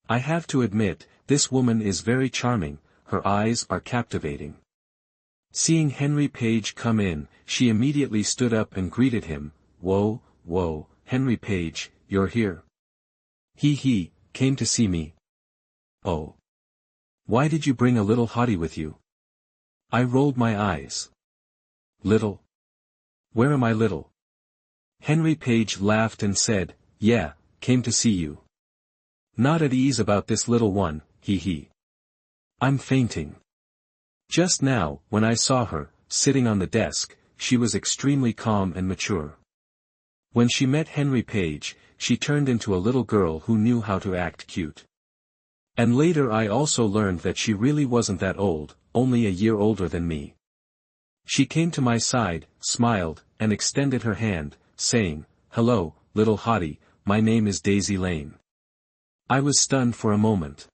I have to admit, this woman is very charming, her eyes are captivating. Seeing Henry Page come in, she immediately stood up and greeted him. Whoa, Henry Page, you're here. He came to see me. Oh. Why did you bring a little hottie with you? I rolled my eyes. Little? Where am I little? Henry Page laughed and said, "Yeah, came to see you. Not at ease about this little one, I'm fainting." Just now, when I saw her, sitting on the desk, she was extremely calm and mature. When she met Henry Page, she turned into a little girl who knew how to act cute. And later I also learned that she really wasn't that old, only a year older than me. She came to my side, smiled, and extended her hand, saying, "Hello, little hottie, my name is Daisy Lane." I was stunned for a moment.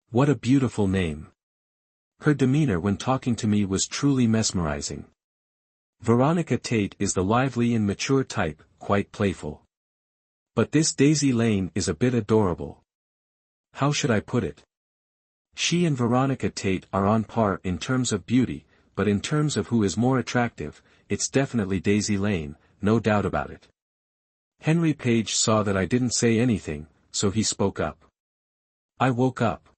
What a beautiful name. Her demeanor when talking to me was truly mesmerizing. Veronica Tate is the lively and mature type, quite playful. But this Daisy Lane is a bit adorable. How should I put it? She and Veronica Tate are on par in terms of beauty, but in terms of who is more attractive, it's definitely Daisy Lane, no doubt about it. Henry Page saw that I didn't say anything, so he spoke up. I woke up.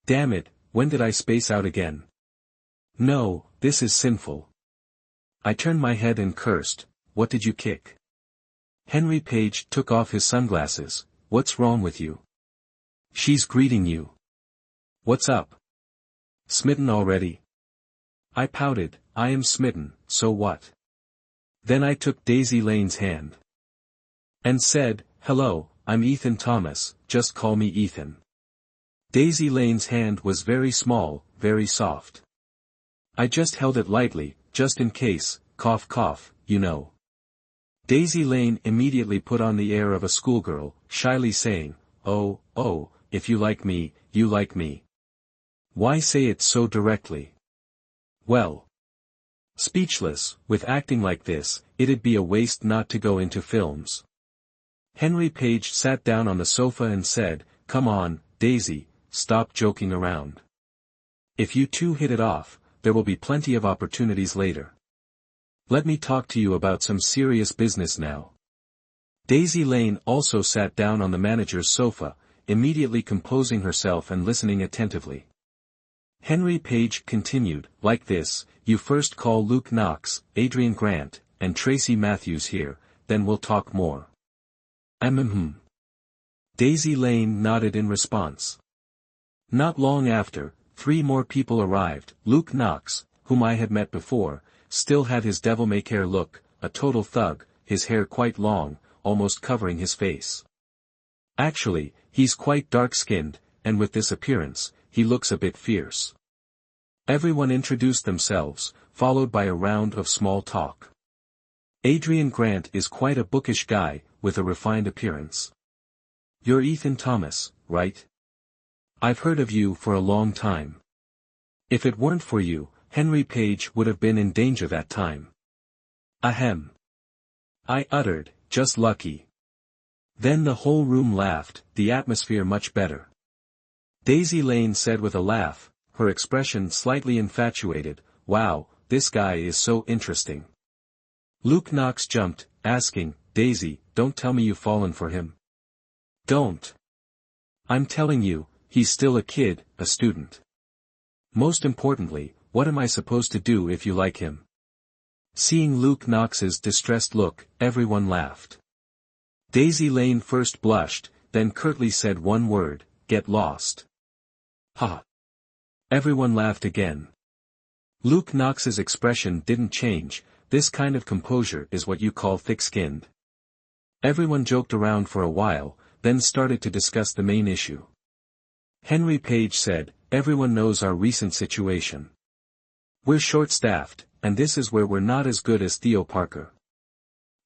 Damn it, when did I space out again? No, this is sinful. I turned my head and cursed, "What did you kick?" Henry Page took off his sunglasses. "What's wrong with you?" "She's greeting you." "What's up? Smitten already?" I pouted, "I am smitten, so what?" Then I took Daisy Lane's hand. And said, "Hello, I'm Ethan Thomas, just call me Ethan." Daisy Lane's hand was very small, very soft. I just held it lightly, just in case, cough cough, you know. Daisy Lane immediately put on the air of a schoolgirl, shyly saying, "Oh, if you like me, you like me. Why say it so directly?" Well. Speechless, with acting like this, it'd be a waste not to go into films. Henry Page sat down on the sofa and said, "Come on, Daisy, stop joking around. If you two hit it off, there will be plenty of opportunities later. Let me talk to you about some serious business now." Daisy Lane also sat down on the manager's sofa, immediately composing herself and listening attentively. Henry Page continued, "Like this, you first call Luke Knox, Adrian Grant, and Tracy Matthews here, then we'll talk more." Daisy Lane nodded in response. Not long after, 3 more people arrived. Luke Knox, whom I had met before, still had his devil-may-care look, a total thug, his hair quite long, almost covering his face. Actually, he's quite dark-skinned, and with this appearance, he looks a bit fierce. Everyone introduced themselves, followed by a round of small talk. Adrian Grant is quite a bookish guy, with a refined appearance. "You're Ethan Thomas, right? I've heard of you for a long time. If it weren't for you, Henry Page would have been in danger that time." "Ahem." I uttered, "Just lucky." Then the whole room laughed, the atmosphere much better. Daisy Lane said with a laugh, her expression slightly infatuated, "Wow, this guy is so interesting." Luke Knox jumped, asking, "Daisy, don't tell me you've fallen for him." "Don't. I'm telling you, he's still a kid, a student. Most importantly, what am I supposed to do if you like him?" Seeing Luke Knox's distressed look, everyone laughed. Daisy Lane first blushed, then curtly said one word, "Get lost." Ha! Everyone laughed again. Luke Knox's expression didn't change. This kind of composure is what you call thick-skinned. Everyone joked around for a while, then started to discuss the main issue. Henry Page said, "Everyone knows our recent situation. We're short-staffed, and this is where we're not as good as Theo Parker.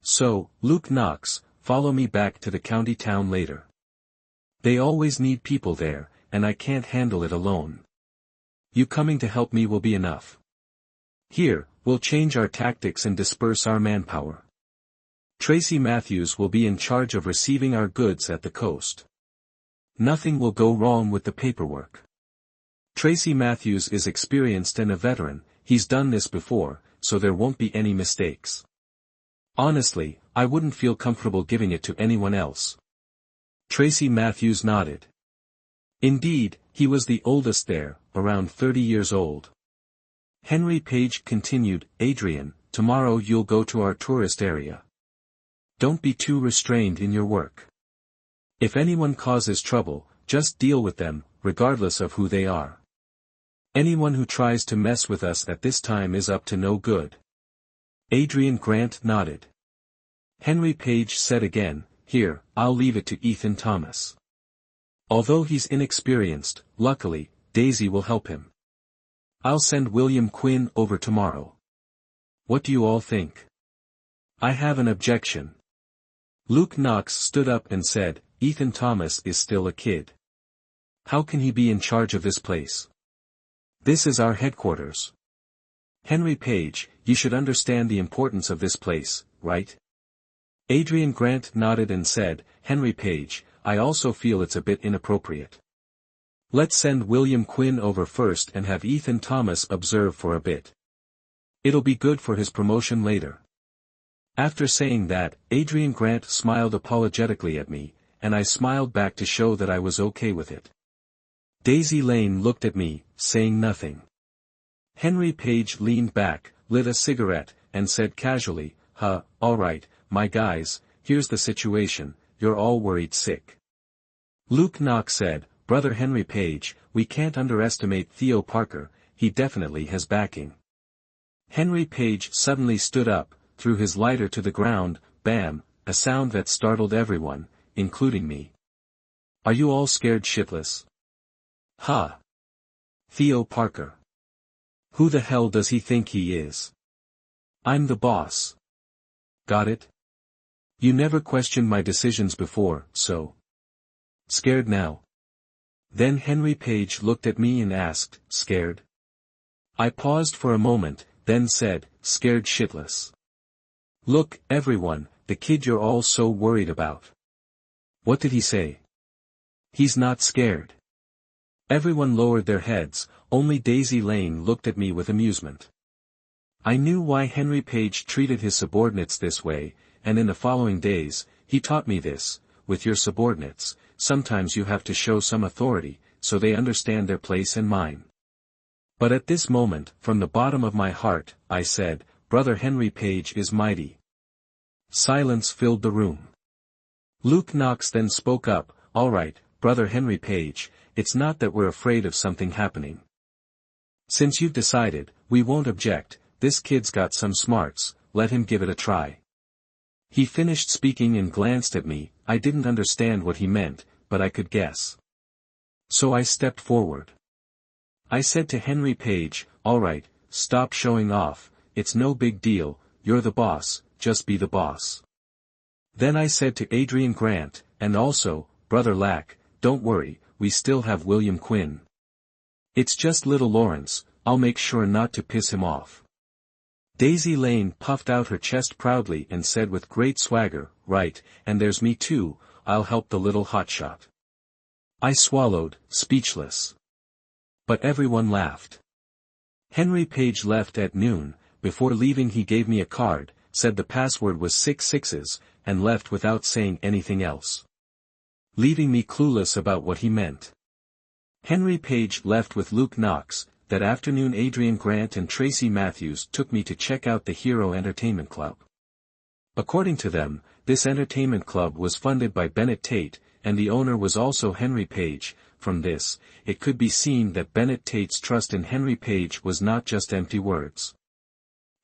So, Luke Knox, follow me back to the county town later. They always need people there, and I can't handle it alone. You coming to help me will be enough. Here, we'll change our tactics and disperse our manpower. Tracy Matthews will be in charge of receiving our goods at the coast. Nothing will go wrong with the paperwork. Tracy Matthews is experienced and a veteran, he's done this before, so there won't be any mistakes. Honestly, I wouldn't feel comfortable giving it to anyone else." Tracy Matthews nodded. Indeed, he was the oldest there, around 30 years old. Henry Page continued, "Adrian, tomorrow you'll go to our tourist area. Don't be too restrained in your work. If anyone causes trouble, just deal with them, regardless of who they are. Anyone who tries to mess with us at this time is up to no good." Adrian Grant nodded. Henry Page said again, here, I'll leave it to Ethan Thomas. Although he's inexperienced, luckily, Daisy will help him. I'll send William Quinn over tomorrow. What do you all think? I have an objection. Luke Knox stood up and said, Ethan Thomas is still a kid. How can he be in charge of this place? This is our headquarters. Henry Page, you should understand the importance of this place, right? Adrian Grant nodded and said, Henry Page, I also feel it's a bit inappropriate. Let's send William Quinn over first and have Ethan Thomas observe for a bit. It'll be good for his promotion later. After saying that, Adrian Grant smiled apologetically at me, and I smiled back to show that I was okay with it. Daisy Lane looked at me, saying nothing. Henry Page leaned back, lit a cigarette, and said casually, all right, my guys, here's the situation, you're all worried sick. Luke Knox said, Brother Henry Page, we can't underestimate Theo Parker, he definitely has backing. Henry Page suddenly stood up, threw his lighter to the ground, bam, a sound that startled everyone, including me. Are you all scared shitless? Ha! Theo Parker. Who the hell does he think he is? I'm the boss. Got it? You never questioned my decisions before, so. Scared now? Then Henry Page looked at me and asked, scared? I paused for a moment, then said, scared shitless. Look, everyone, the kid you're all so worried about. What did he say? He's not scared. Everyone lowered their heads, only Daisy Lane looked at me with amusement. I knew why Henry Page treated his subordinates this way, and in the following days, he taught me this, with your subordinates, sometimes you have to show some authority, so they understand their place and mine. But at this moment, from the bottom of my heart, I said, Brother Henry Page is mighty. Silence filled the room. Luke Knox then spoke up, all right, Brother Henry Page, it's not that we're afraid of something happening. Since you've decided, we won't object, this kid's got some smarts, let him give it a try. He finished speaking and glanced at me, I didn't understand what he meant, but I could guess. So I stepped forward. I said to Henry Page, all right, stop showing off, it's no big deal, you're the boss, just be the boss. Then I said to Adrian Grant, and also, Brother Lack, don't worry, we still have William Quinn. It's just little Lawrence, I'll make sure not to piss him off. Daisy Lane puffed out her chest proudly and said with great swagger, right, and there's me too, I'll help the little hotshot. I swallowed, speechless. But everyone laughed. Henry Page left at noon, before leaving he gave me a card, said the password was 6 6s, and left without saying anything else. Leaving me clueless about what he meant. Henry Page left with Luke Knox. That afternoon Adrian Grant and Tracy Matthews took me to check out the Hero Entertainment Club. According to them, this entertainment club was funded by Bennett Tate, and the owner was also Henry Page. From this, it could be seen that Bennett Tate's trust in Henry Page was not just empty words.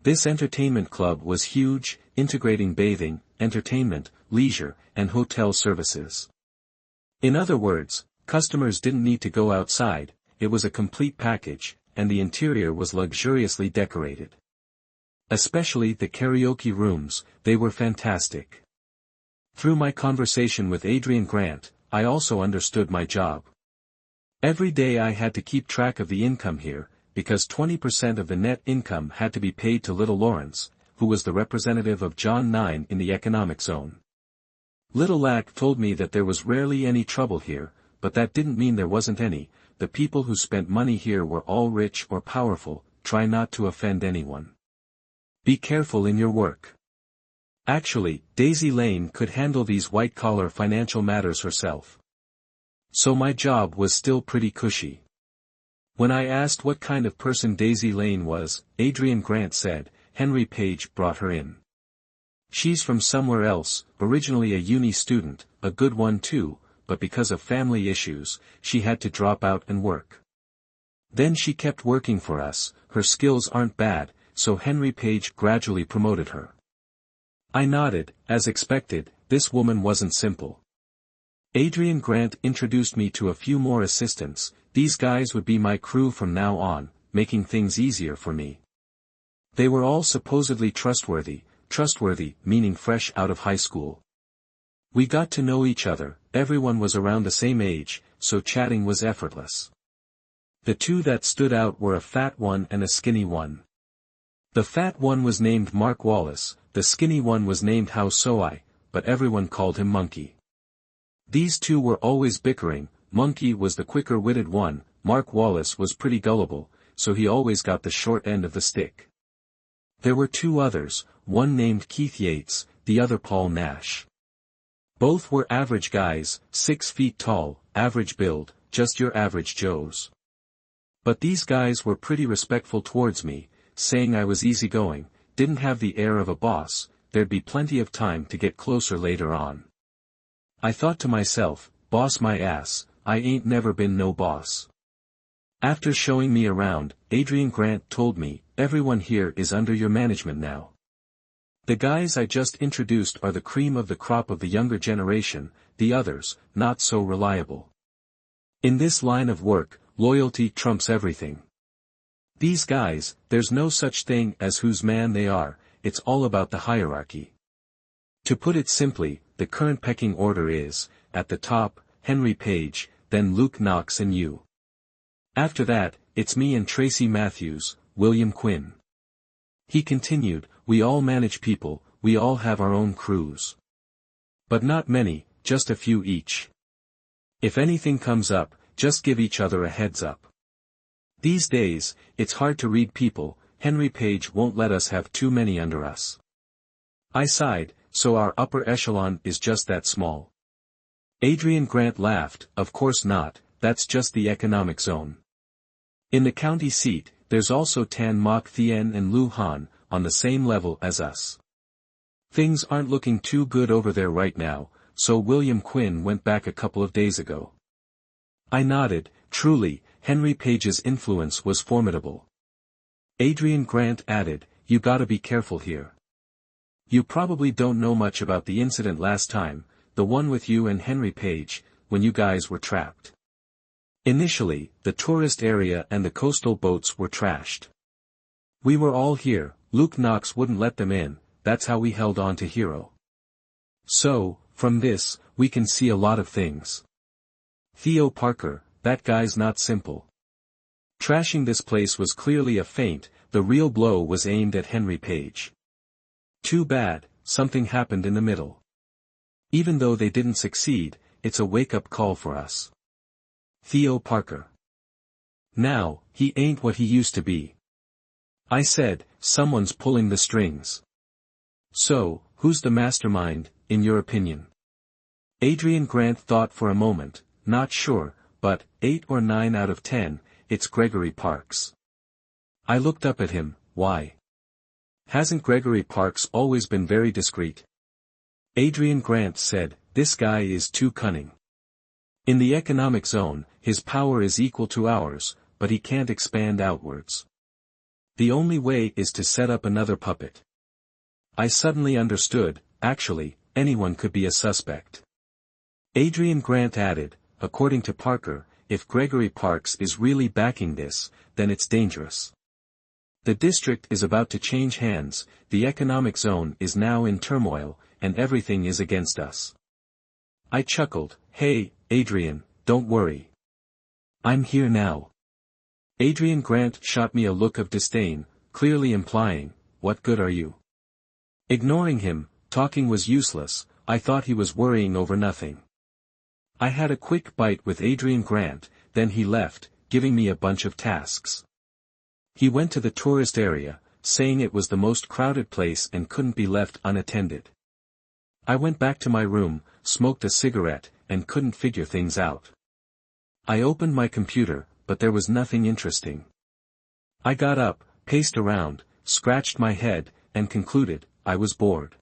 This entertainment club was huge, integrating bathing, entertainment, leisure, and hotel services. In other words, customers didn't need to go outside. It was a complete package, and the interior was luxuriously decorated. Especially the karaoke rooms, they were fantastic. Through my conversation with Adrian Grant, I also understood my job. Every day I had to keep track of the income here, because 20% of the net income had to be paid to Little Lawrence, who was the representative of John 9 in the economic zone. Little Lack told me that there was rarely any trouble here, but that didn't mean there wasn't any. The people who spent money here were all rich or powerful, try not to offend anyone. Be careful in your work. Actually, Daisy Lane could handle these white-collar financial matters herself. So my job was still pretty cushy. When I asked what kind of person Daisy Lane was, Adrian Grant said, Henry Page brought her in. She's from somewhere else, originally a uni student, a good one too, but because of family issues, she had to drop out and work. Then she kept working for us, her skills aren't bad, so Henry Page gradually promoted her. I nodded. As expected, this woman wasn't simple. Adrian Grant introduced me to a few more assistants. These guys would be my crew from now on, making things easier for me. They were all supposedly trustworthy meaning fresh out of high school. We got to know each other, everyone was around the same age, so chatting was effortless. The two that stood out were a fat one and a skinny one. The fat one was named Mark Wallace, the skinny one was named Hao Soi, but everyone called him Monkey. These two were always bickering. Monkey was the quicker-witted one, Mark Wallace was pretty gullible, so he always got the short end of the stick. There were two others, one named Keith Yates, the other Paul Nash. Both were average guys, 6 feet tall, average build, just your average Joes. But these guys were pretty respectful towards me, saying I was easygoing, didn't have the air of a boss, there'd be plenty of time to get closer later on. I thought to myself, boss my ass, I ain't never been no boss. After showing me around, Adrian Grant told me, everyone here is under your management now. The guys I just introduced are the cream of the crop of the younger generation, the others, not so reliable. In this line of work, loyalty trumps everything. These guys, there's no such thing as whose man they are, it's all about the hierarchy. To put it simply, the current pecking order is, at the top, Henry Page, then Luke Knox and you. After that, it's me and Tracy Matthews, William Quinn. He continued, we all manage people, we all have our own crews. But not many, just a few each. If anything comes up, just give each other a heads up. These days, it's hard to read people, Henry Page won't let us have too many under us. I sighed, so our upper echelon is just that small. Adrian Grant laughed, of course not, that's just the economic zone. In the county seat, there's also Tan Mok Thien and Lu Han, on the same level as us. Things aren't looking too good over there right now, so William Quinn went back a couple of days ago. I nodded, truly, Henry Page's influence was formidable. Adrian Grant added, you gotta be careful here. You probably don't know much about the incident last time, the one with you and Henry Page, when you guys were trapped. Initially, the tourist area and the coastal boats were trashed. We were all here, Luke Knox wouldn't let them in, that's how we held on to Hero. So, from this, we can see a lot of things. Theo Parker, that guy's not simple. Trashing this place was clearly a feint, the real blow was aimed at Henry Page. Too bad, something happened in the middle. Even though they didn't succeed, it's a wake-up call for us. Theo Parker. Now, he ain't what he used to be. I said, someone's pulling the strings. So, who's the mastermind, in your opinion? Adrian Grant thought for a moment, not sure, but, 8 or 9 out of 10, it's Gregory Parks. I looked up at him, why? Hasn't Gregory Parks always been very discreet? Adrian Grant said, this guy is too cunning. In the economic zone, his power is equal to ours, but he can't expand outwards. The only way is to set up another puppet. I suddenly understood, actually, anyone could be a suspect. Adrian Grant added, according to Parker, if Gregory Parks is really backing this, then it's dangerous. The district is about to change hands, the economic zone is now in turmoil, and everything is against us. I chuckled, hey, Adrian, don't worry. I'm here now. Adrian Grant shot me a look of disdain, clearly implying, what good are you? Ignoring him, talking was useless, I thought he was worrying over nothing. I had a quick bite with Adrian Grant, then he left, giving me a bunch of tasks. He went to the tourist area, saying it was the most crowded place and couldn't be left unattended. I went back to my room, smoked a cigarette, and couldn't figure things out. I opened my computer, but there was nothing interesting. I got up, paced around, scratched my head, and concluded, I was bored.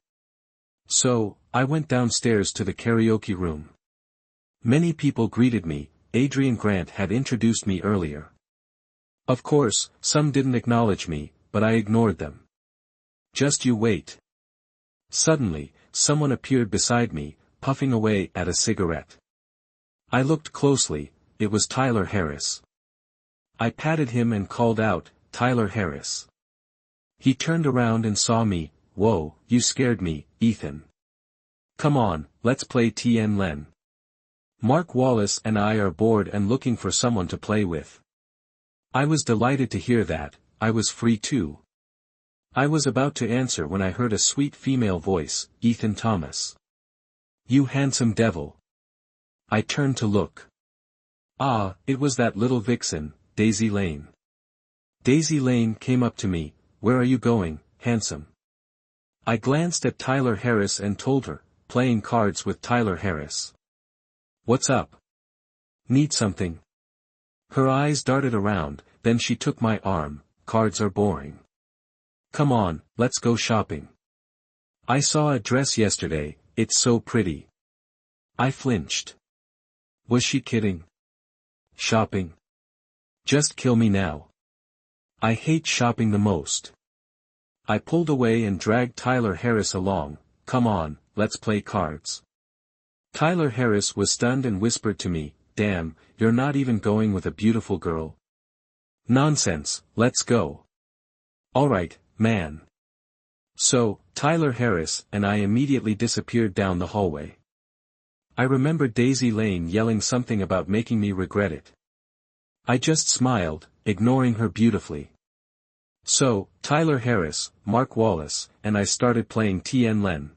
So, I went downstairs to the karaoke room. Many people greeted me, Adrian Grant had introduced me earlier. Of course, some didn't acknowledge me, but I ignored them. Just you wait. Suddenly, someone appeared beside me, puffing away at a cigarette. I looked closely, it was Tyler Harris. I patted him and called out, "Tyler Harris." He turned around and saw me. "Whoa, you scared me, Ethan. Come on, let's play Tien Len. Mark Wallace and I are bored and looking for someone to play with." I was delighted to hear that. I was free too. I was about to answer when I heard a sweet female voice, "Ethan Thomas. You handsome devil." I turned to look. Ah, it was that little vixen, Daisy Lane. Daisy Lane came up to me. "Where are you going, handsome?" I glanced at Tyler Harris and told her, "Playing cards with Tyler Harris." "What's up? Need something?" Her eyes darted around, then she took my arm. "Cards are boring. Come on, let's go shopping. I saw a dress yesterday, it's so pretty." I flinched. Was she kidding? Shopping? Just kill me now. I hate shopping the most. I pulled away and dragged Tyler Harris along. "Come on, let's play cards." Tyler Harris was stunned and whispered to me, "Damn, you're not even going with a beautiful girl." "Nonsense, let's go." "Alright, man." So, Tyler Harris and I immediately disappeared down the hallway. I remember Daisy Lane yelling something about making me regret it. I just smiled, ignoring her beautifully. So, Tyler Harris, Mark Wallace, and I started playing Tien Len.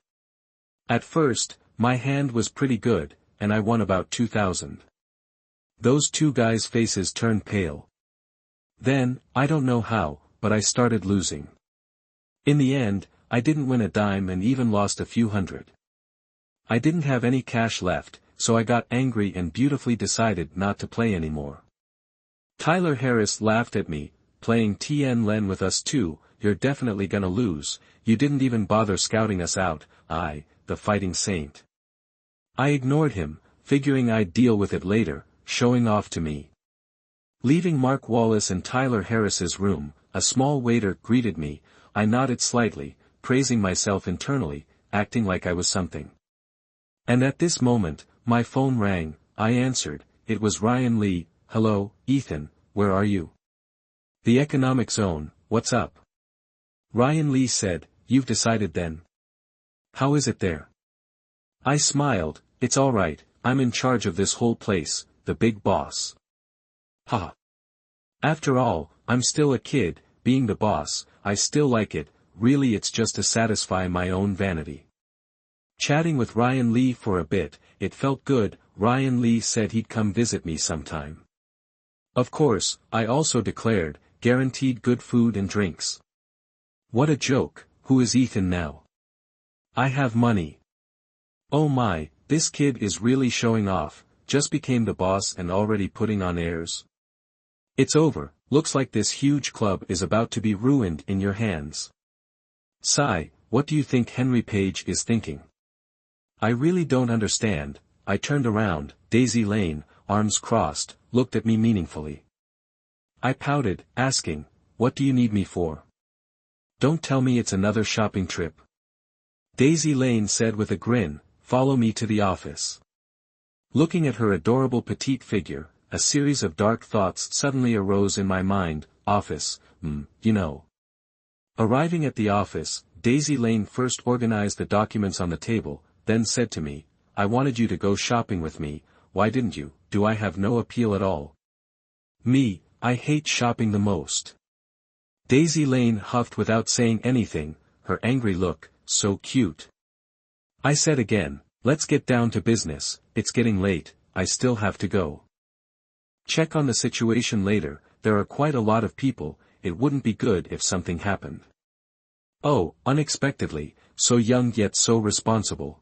At first, my hand was pretty good, and I won about 2,000. Those two guys' faces turned pale. Then, I don't know how, but I started losing. In the end, I didn't win a dime and even lost a few hundred. I didn't have any cash left, so I got angry and beautifully decided not to play anymore. Tyler Harris laughed at me, "Playing Tien Len with us too, you're definitely gonna lose, you didn't even bother scouting us out." I, the fighting saint. I ignored him, figuring I'd deal with it later, showing off to me. Leaving Mark Wallace and Tyler Harris's room, a small waiter greeted me. I nodded slightly, praising myself internally, acting like I was something. And at this moment, my phone rang. I answered. It was Ryan Lee. "Hello, Ethan, where are you?" "The economic zone, what's up?" Ryan Lee said. "You've decided then? How is it there?" I smiled. "It's alright, I'm in charge of this whole place, the big boss." Ha! After all, I'm still a kid, being the boss, I still like it, really it's just to satisfy my own vanity. Chatting with Ryan Lee for a bit, it felt good. Ryan Lee said he'd come visit me sometime. Of course, I also declared, guaranteed good food and drinks. What a joke, who is Ethan now? I have money. Oh my, this kid is really showing off, just became the boss and already putting on airs. It's over, looks like this huge club is about to be ruined in your hands. Sigh, what do you think Henry Page is thinking? I really don't understand. I turned around. Daisy Lane, arms crossed, looked at me meaningfully. I pouted, asking, "What do you need me for? Don't tell me it's another shopping trip." Daisy Lane said with a grin, "Follow me to the office." Looking at her adorable petite figure, a series of dark thoughts suddenly arose in my mind. Office, you know. Arriving at the office, Daisy Lane first organized the documents on the table, then said to me, "I wanted you to go shopping with me, why didn't you? Do I have no appeal at all?" Me, I hate shopping the most. Daisy Lane huffed without saying anything, her angry look, so cute. I said again, "Let's get down to business, it's getting late, I still have to go. Check on the situation later, there are quite a lot of people, it wouldn't be good if something happened." "Oh, unexpectedly, so young yet so responsible.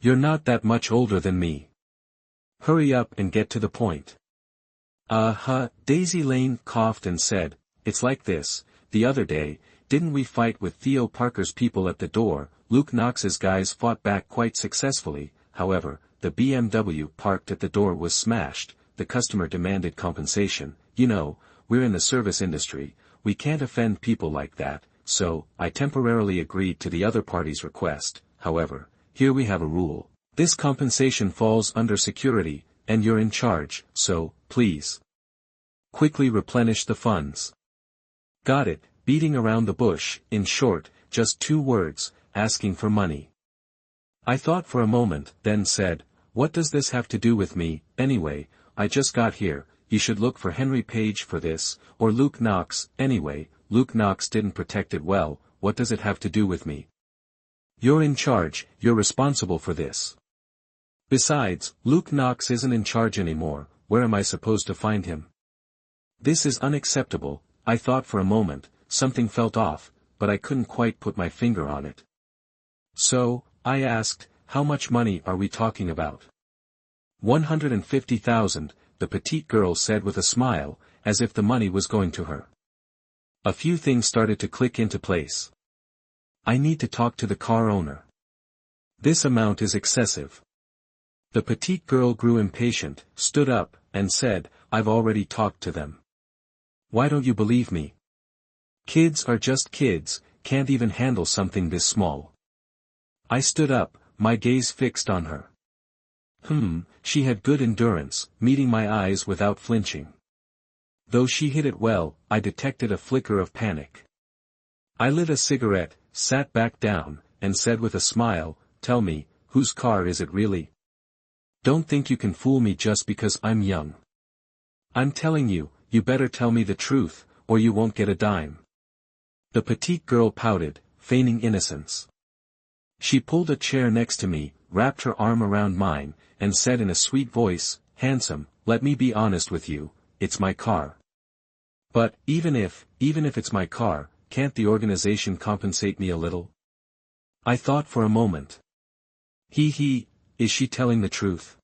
You're not that much older than me. Hurry up and get to the point." Daisy Lane coughed and said, "It's like this, the other day, didn't we fight with Theo Parker's people at the door? Luke Knox's guys fought back quite successfully, however, the BMW parked at the door was smashed, the customer demanded compensation. You know, we're in the service industry, we can't offend people like that, so I temporarily agreed to the other party's request. However, here we have a rule. This compensation falls under security, and you're in charge, so, please, quickly replenish the funds. Got it, beating around the bush, in short, just 2 words, asking for money. I thought for a moment, then said, what does this have to do with me, anyway? I just got here. You should look for Henry Page for this, or Luke Knox. Anyway, Luke Knox didn't protect it well. What does it have to do with me? You're in charge, you're responsible for this. Besides, Luke Knox isn't in charge anymore. Where am I supposed to find him? This is unacceptable. I thought for a moment. Something felt off, but I couldn't quite put my finger on it. So, I asked, how much money are we talking about? 150,000, the petite girl said with a smile, as if the money was going to her. A few things started to click into place. I need to talk to the car owner. This amount is excessive. The petite girl grew impatient, stood up, and said, I've already talked to them. Why don't you believe me? Kids are just kids, can't even handle something this small. I stood up, my gaze fixed on her. She had good endurance, meeting my eyes without flinching. Though she hid it well, I detected a flicker of panic. I lit a cigarette, sat back down, and said with a smile, tell me, whose car is it really? Don't think you can fool me just because I'm young. I'm telling you, you better tell me the truth, or you won't get a dime. The petite girl pouted, feigning innocence. She pulled a chair next to me, wrapped her arm around mine, and said in a sweet voice, handsome, let me be honest with you, it's my car. But, even if it's my car, can't the organization compensate me a little? I thought for a moment. Is she telling the truth?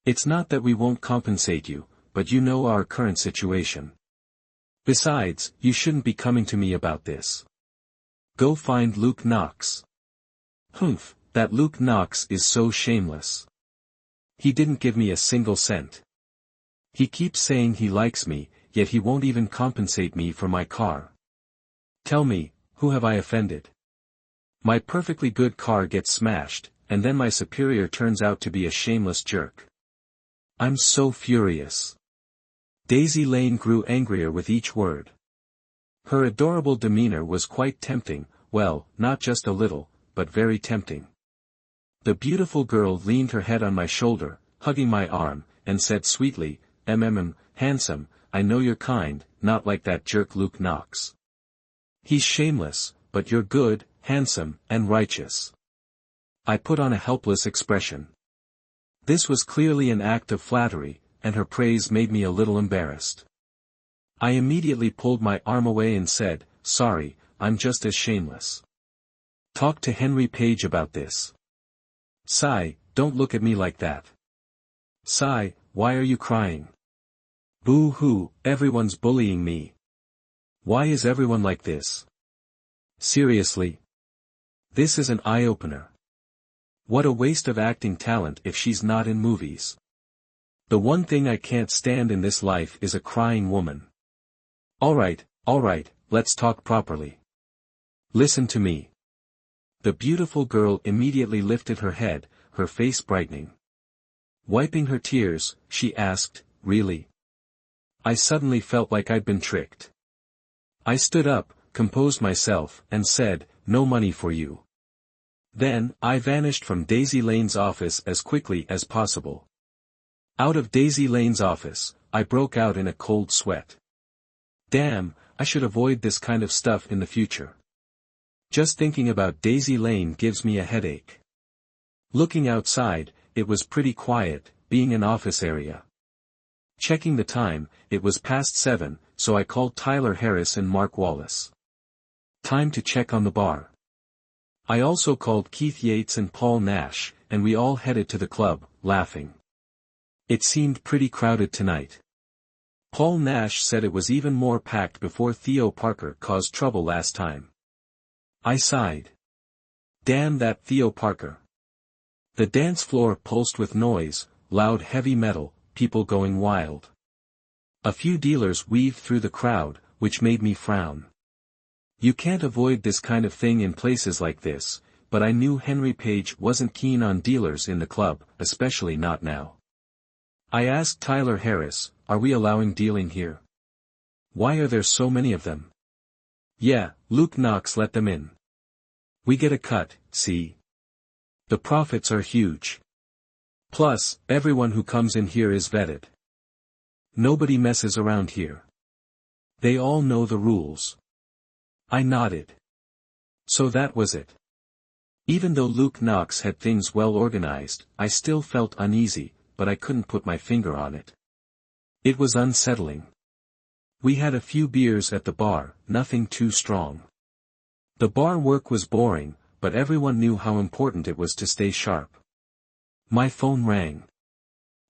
It's not that we won't compensate you, but you know our current situation. Besides, you shouldn't be coming to me about this. Go find Luke Knox. That Luke Knox is so shameless. He didn't give me a single cent. He keeps saying he likes me, yet he won't even compensate me for my car. Tell me, who have I offended? My perfectly good car gets smashed, and then my superior turns out to be a shameless jerk. I'm so furious. Daisy Lane grew angrier with each word. Her adorable demeanor was quite tempting, well, not just a little, but very tempting. The beautiful girl leaned her head on my shoulder, hugging my arm, and said sweetly, handsome, I know you're kind, not like that jerk Luke Knox. He's shameless, but you're good, handsome, and righteous. I put on a helpless expression. This was clearly an act of flattery, and her praise made me a little embarrassed. I immediately pulled my arm away and said, sorry, I'm just as shameless. Talk to Henry Page about this. Sigh, don't look at me like that. Sigh, why are you crying? Boo-hoo, everyone's bullying me. Why is everyone like this? Seriously. This is an eye-opener. What a waste of acting talent if she's not in movies. The one thing I can't stand in this life is a crying woman. Alright, let's talk properly. Listen to me. The beautiful girl immediately lifted her head, her face brightening. Wiping her tears, she asked, really? I suddenly felt like I'd been tricked. I stood up, composed myself, and said, no money for you. Then, I vanished from Daisy Lane's office as quickly as possible. Out of Daisy Lane's office, I broke out in a cold sweat. Damn, I should avoid this kind of stuff in the future. Just thinking about Daisy Lane gives me a headache. Looking outside, it was pretty quiet, being an office area. Checking the time, it was past 7, so I called Tyler Harris and Mark Wallace. Time to check on the bar. I also called Keith Yates and Paul Nash, and we all headed to the club, laughing. It seemed pretty crowded tonight. Paul Nash said it was even more packed before Theo Parker caused trouble last time. I sighed. Damn that Theo Parker. The dance floor pulsed with noise, loud heavy metal, people going wild. A few dealers weaved through the crowd, which made me frown. You can't avoid this kind of thing in places like this, but I knew Henry Page wasn't keen on dealers in the club, especially not now. I asked Tyler Harris, are we allowing dealing here? Why are there so many of them? Yeah, Luke Knox let them in. We get a cut, see? The profits are huge. Plus, everyone who comes in here is vetted. Nobody messes around here. They all know the rules. I nodded. So that was it. Even though Luke Knox had things well organized, I still felt uneasy, but I couldn't put my finger on it. It was unsettling. We had a few beers at the bar, nothing too strong. The bar work was boring, but everyone knew how important it was to stay sharp. My phone rang.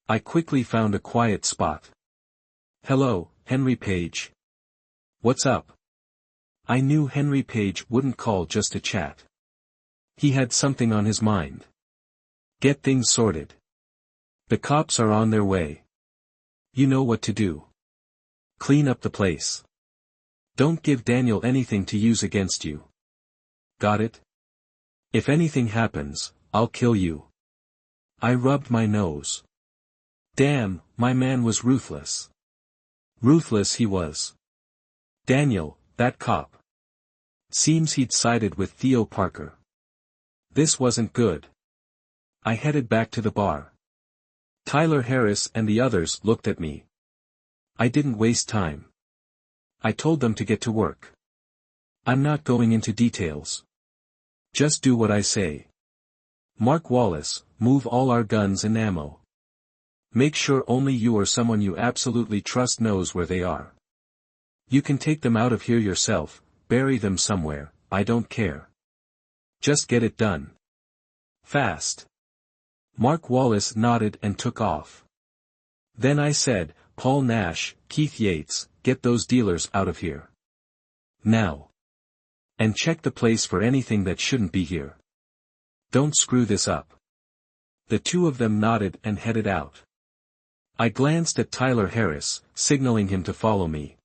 I quickly found a quiet spot. Hello, Henry Page. What's up? I knew Henry Page wouldn't call just to chat. He had something on his mind. Get things sorted. The cops are on their way. You know what to do. Clean up the place. Don't give Daniel anything to use against you. Got it? If anything happens, I'll kill you. I rubbed my nose. Damn, my man was ruthless. Ruthless he was. Daniel, that cop. Seems he'd sided with Theo Parker. This wasn't good. I headed back to the bar. Tyler Harris and the others looked at me. I didn't waste time. I told them to get to work. I'm not going into details. Just do what I say. Mark Wallace, move all our guns and ammo. Make sure only you or someone you absolutely trust knows where they are. You can take them out of here yourself, bury them somewhere, I don't care. Just get it done. Fast. Mark Wallace nodded and took off. Then I said, Paul Nash, Keith Yates, get those dealers out of here. Now. And check the place for anything that shouldn't be here. Don't screw this up. The two of them nodded and headed out. I glanced at Tyler Harris, signaling him to follow me.